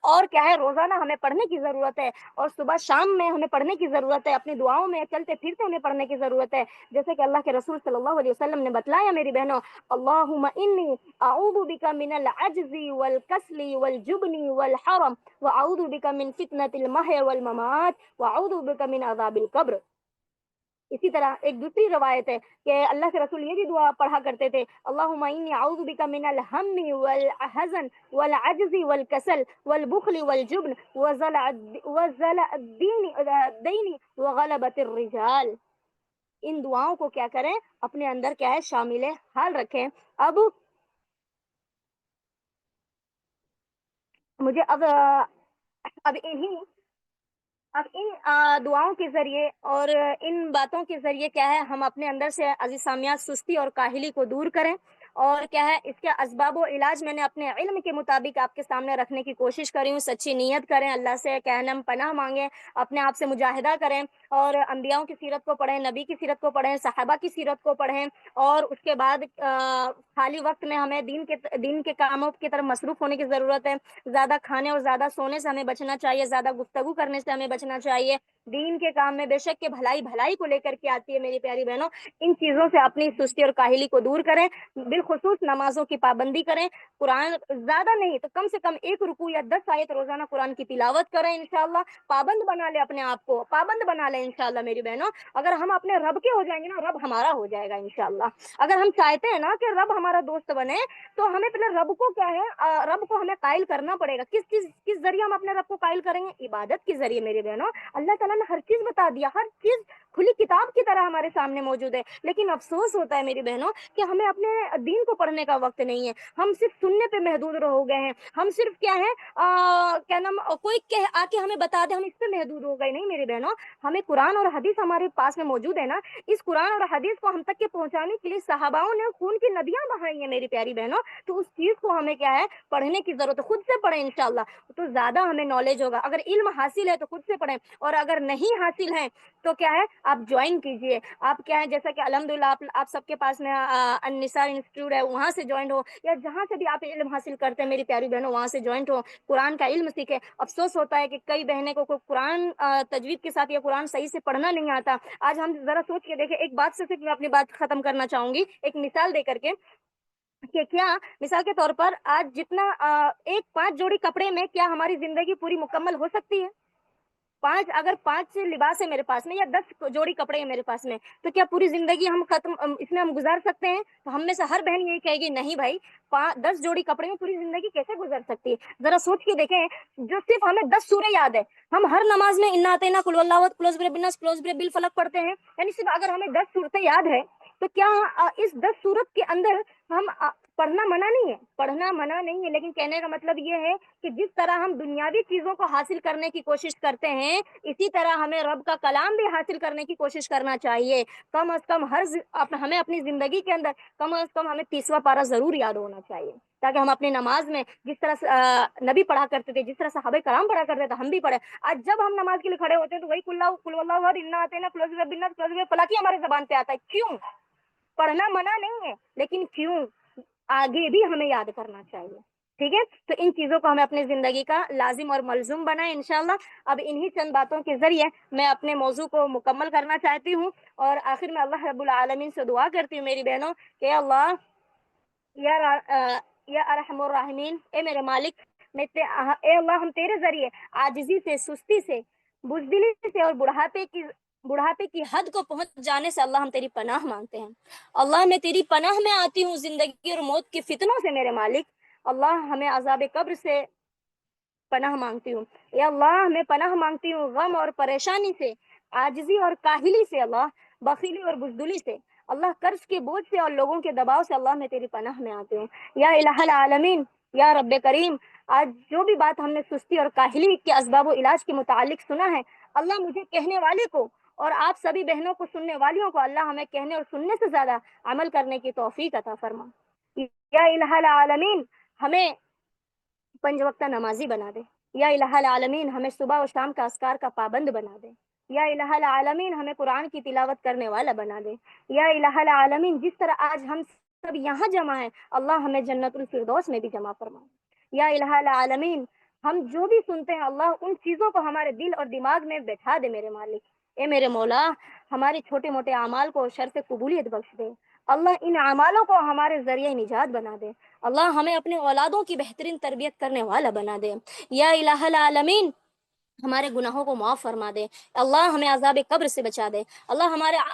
Speaker 1: اور کیا ہے, روزانہ ہمیں پڑھنے کی ضرورت ہے, اور صبح شام میں ہمیں پڑھنے کی ضرورت ہے, اپنی دعاؤں میں چلتے پھرتے ہمیں پڑھنے کی ضرورت ہے. جیسے کہ اللہ کے رسول صلی اللہ علیہ وسلم نے بتلایا میری بہنوں, اللہم انی اعوذ بک من العجز والکسل والجبن والحرم واعوذ بک من فتنة المحیا والممات واعوذ بک من عذاب القبر. اسی طرح ایک دوسری روایت ہے کہ اللہ کے رسول یہ بھی دعا پڑھا کرتے تھے, اللہم انی اعوذ بک من الہم والحزن والعجز والکسل والبخل والجبن وزلع الدین وغلبۃ الرجال. ان دعاؤں کو کیا کریں, اپنے اندر کیا ہے شامل حال رکھیں. اب مجھے اب ان دعاؤں کے ذریعے اور ان باتوں کے ذریعے کیا ہے ہم اپنے اندر سے عزیز سامیات سستی اور کاہلی کو دور کریں. اور کیا ہے اس کے اسباب و علاج میں نے اپنے علم کے مطابق آپ کے سامنے رکھنے کی کوشش کری ہوں. سچی نیت کریں, اللہ سے کہنم پناہ مانگیں, اپنے آپ سے مجاہدہ کریں, اور انبیاؤں کی سیرت کو پڑھیں, نبی کی سیرت کو پڑھیں, صحابہ کی سیرت کو پڑھیں. اور اس کے بعد خالی وقت میں ہمیں دین کے کاموں کی طرف مصروف ہونے کی ضرورت ہے. زیادہ کھانے اور زیادہ سونے سے ہمیں بچنا چاہیے, زیادہ گفتگو کرنے سے ہمیں بچنا چاہیے. دین کے کام میں بے شک کہ بھلائی کو لے کر کے آتی ہے میری پیاری بہنوں. ان چیزوں سے اپنی سستی اور کاہلی کو دور کریں, بالخصوص نمازوں کی پابندی کریں. قرآن زیادہ نہیں تو کم سے کم 1 رکوع یا 10 آیت روزانہ قرآن کی تلاوت کریں. انشاءاللہ پابند بنا لے اپنے آپ کو, پابند بنا لیں انشاءاللہ میری بہنوں. اگر ہم اپنے رب کے ہو جائیں گے نا, رب ہمارا ہو جائے گا انشاءاللہ. اگر ہم چاہتے ہیں نا کہ رب ہمارا دوست بنے, تو ہمیں پہلے رب کو کیا ہے, رب کو ہمیں قائل کرنا پڑے گا. کس ذریعے ہم اپنے رب کو قائل کریں گے؟ عبادت کے ذریعے میرے بہنوں. اللہ تعالیٰ نے ہر چیز بتا دیا, ہر چیز کھلی کتاب کی طرح ہمارے سامنے موجود ہے. لیکن افسوس ہوتا ہے میری بہنوں کہ ہمیں اپنے دین کو پڑھنے کا وقت نہیں ہے. ہم صرف سننے پہ محدود ہو گئے ہیں. ہم صرف کیا ہے کیا نام, کوئی آ کے ہمیں بتا دے, ہم اس پہ محدود ہو گئے. نہیں میری بہنوں, ہمیں قرآن اور حدیث ہمارے پاس میں موجود ہے نا, اس قرآن اور حدیث کو ہم تک کے پہنچانے کے لیے صحاباؤں نے خون کی ندیاں بہائی ہیں میری پیاری بہنوں. تو اس چیز کو ہمیں کیا ہے پڑھنے کی ضرورت ہے. خود سے پڑھیں انشاءاللہ تو زیادہ ہمیں نالج ہوگا. اگر علم حاصل ہے تو خود سے پڑھیں, اور اگر نہیں حاصل ہے تو کیا ہے آپ جوائن کیجئے. آپ کیا ہے جیسا کہ الحمدللہ آپ سب کے پاس میں النساء انسٹیٹیوٹ ہے, وہاں سے جوائنٹ ہو, یا جہاں سے بھی آپ علم حاصل کرتے ہیں میری پیاری بہنوں وہاں سے جوائنٹ ہو, قرآن کا علم سیکھیں. افسوس ہوتا ہے کہ کئی بہنیں کو قرآن تجوید کے ساتھ یا قرآن صحیح سے پڑھنا نہیں آتا. آج ہم ذرا سوچ کے دیکھیں, ایک بات سے صرف میں اپنی بات ختم کرنا چاہوں گی ایک مثال دے کر کے, کہ کیا مثال کے طور پر آج جتنا 5 جوڑی کپڑے میں کیا ہماری زندگی پوری مکمل ہو سکتی ہے؟ اگر 5 لباس ہے میرے پاس میں, یا 10 جوڑی کپڑے ہیں میرے پاس میں, تو کیا پوری زندگی ہم اس میں ہم گزار سکتے ہیں؟ تو ہم میں سے ہر بہن یہی کہے گی نہیں بھائی, 10 جوڑی کپڑے میں پوری زندگی کیسے گزر سکتی ہے؟ ذرا سوچ کے دیکھیں. جو صرف ہمیں 10 سوریں یاد ہے, ہم ہر نماز میں انا اعطینا قل واللہ احد کلوز برب الناس کلوز برب الفلق پڑھتے ہیں. یعنی صرف اگر ہمیں 10 صورتیں یاد ہے, تو کیا اس 10 صورت کے اندر ہم پڑھنا منع نہیں ہے, پڑھنا منع نہیں ہے, لیکن کہنے کا مطلب یہ ہے کہ جس طرح ہم دنیاوی چیزوں کو حاصل کرنے کی کوشش کرتے ہیں, اسی طرح ہمیں رب کا کلام بھی حاصل کرنے کی کوشش کرنا چاہیے. کم از کم ہمیں اپنی زندگی کے اندر کم از کم ہمیں 30واں پارہ ضرور یاد ہونا چاہیے, تاکہ ہم اپنی نماز میں جس طرح نبی پڑھا کرتے تھے, جس طرح صحابہ کرام پڑھا کرتے تھے, ہم بھی پڑھے. آج جب ہم نماز کے لیے کھڑے ہوتے ہیں تو وہی قل واللہ احد انا اعطینا قل اعوذ برب الناس قل اعوذ برب الفلق ہی ہماری زبان پہ آتا ہے. کیوں؟ پڑھنا منع نہیں ہے, لیکن کیوں آگے بھی ہمیں یاد کرنا چاہیے. ٹھیک ہے, تو ان چیزوں کو ہمیں اپنی زندگی کا لازم اور ملزوم بنائیں انشاءاللہ. اب انہی چند باتوں کے ذریعے میں اپنے موضوع کو مکمل کرنا چاہتی ہوں, اور آخر میں اللہ رب العالمین سے دعا کرتی ہوں میری بہنوں کہ اللہ یا ارحم الراحمین, اے میرے مالک, اے اللہ ہم تیرے ذریعے عاجزی سے, سستی سے, بزدلی سے اور بڑھاپے کی حد کو پہنچ جانے سے اللہ ہم تیری پناہ مانگتے ہیں. اللہ میں تیری پناہ میں آتی ہوں زندگی اور موت کے فتنوں سے میرے مالک. اللہ ہمیں عذاب قبر سے پناہ مانگتی ہوں. یا اللہ میں پناہ مانگتی ہوں غم اور پریشانی سے, عاجزی اور کاہلی سے, اللہ بخیلی اور بزدلی سے, اللہ قرض کے بوجھ سے اور لوگوں کے دباؤ سے. اللہ میں تیری پناہ میں آتی ہوں. یا الہ العالمین, یا رب کریم، آج جو بھی بات ہم نے سستی اور کاہلی کے اسباب و علاج کے متعلق سنا ہے، اللہ مجھے کہنے والے کو اور آپ سبھی بہنوں کو سننے والیوں کو اللہ ہمیں کہنے اور سننے سے زیادہ عمل کرنے کی توفیق عطا فرما۔ یا الہ العالمین، ہمیں 5 وقتہ نمازی بنا دے۔ یا الہ العالمین، ہمیں صبح و شام کا اذکار کا پابند بنا دے۔ یا الہ العالمین، ہمیں قرآن کی تلاوت کرنے والا بنا دے۔ یا الہ العالمین، جس طرح آج ہم سب یہاں جمع ہیں، اللہ ہمیں جنت الفردوس میں بھی جمع فرمائے۔ یا الہ العالمین، ہم جو بھی سنتے ہیں اللہ ان چیزوں کو ہمارے دل اور دماغ میں بیٹھا دے میرے مالک۔ اے میرے مولا، ہمارے چھوٹے موٹے اعمال کو شر سے قبولیت بخش دے۔ اللہ ان اعمالوں کو ہمارے ذریعہ نجات بنا دے۔ اللہ ہمیں اپنے اولادوں کی بہترین تربیت کرنے والا بنا دے۔ یا الہ العالمین، ہمارے گناہوں کو معاف فرما دے۔ اللہ ہمیں عذاب قبر سے بچا دے۔ اللہ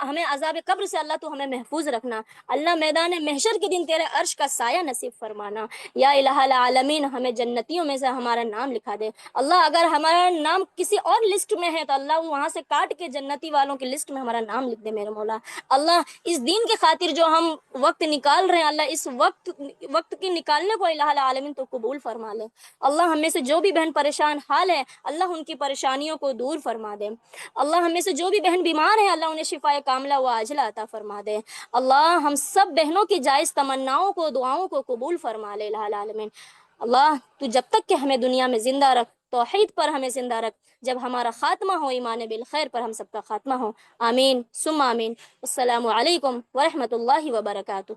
Speaker 1: ہمیں عذاب قبر سے اللہ تو ہمیں محفوظ رکھنا۔ اللہ میدان محشر کے دن تیرے عرش کا سایہ نصیب فرمانا۔ یا الہ العالمین، ہمیں جنتیوں میں سے ہمارا نام لکھا دے۔ اللہ اگر ہمارا نام کسی اور لسٹ میں ہے تو اللہ وہاں سے کاٹ کے جنتی والوں کی لسٹ میں ہمارا نام لکھ دے میرے مولا۔ اللہ اس دین کی خاطر جو ہم وقت نکال رہے ہیں، اللہ اس وقت کی نکالنے کو الہ العالمین تو قبول فرما لے۔ اللہ ہمیں سے جو بھی بہن پریشان حال ہے، اللہ ان کی پریشانیوں کو دور فرما دے۔ اللہ ہمیں سے جو بھی بہن بیمار ہے، اللہ انہیں شفا کاملہ و عاجلہ عطا فرما دے۔ اللہ ہم سب بہنوں کی جائز تمناؤں کو، دعاؤں کو قبول فرما لے الہ العالمین۔ اللہ تو جب تک کہ ہمیں دنیا میں زندہ رکھ، توحید پر ہمیں زندہ رکھ، جب ہمارا خاتمہ ہو ایمان بالخیر پر ہم سب کا خاتمہ ہو۔ آمین ثم آمین۔ السلام علیکم ورحمۃ اللہ وبرکاتہ۔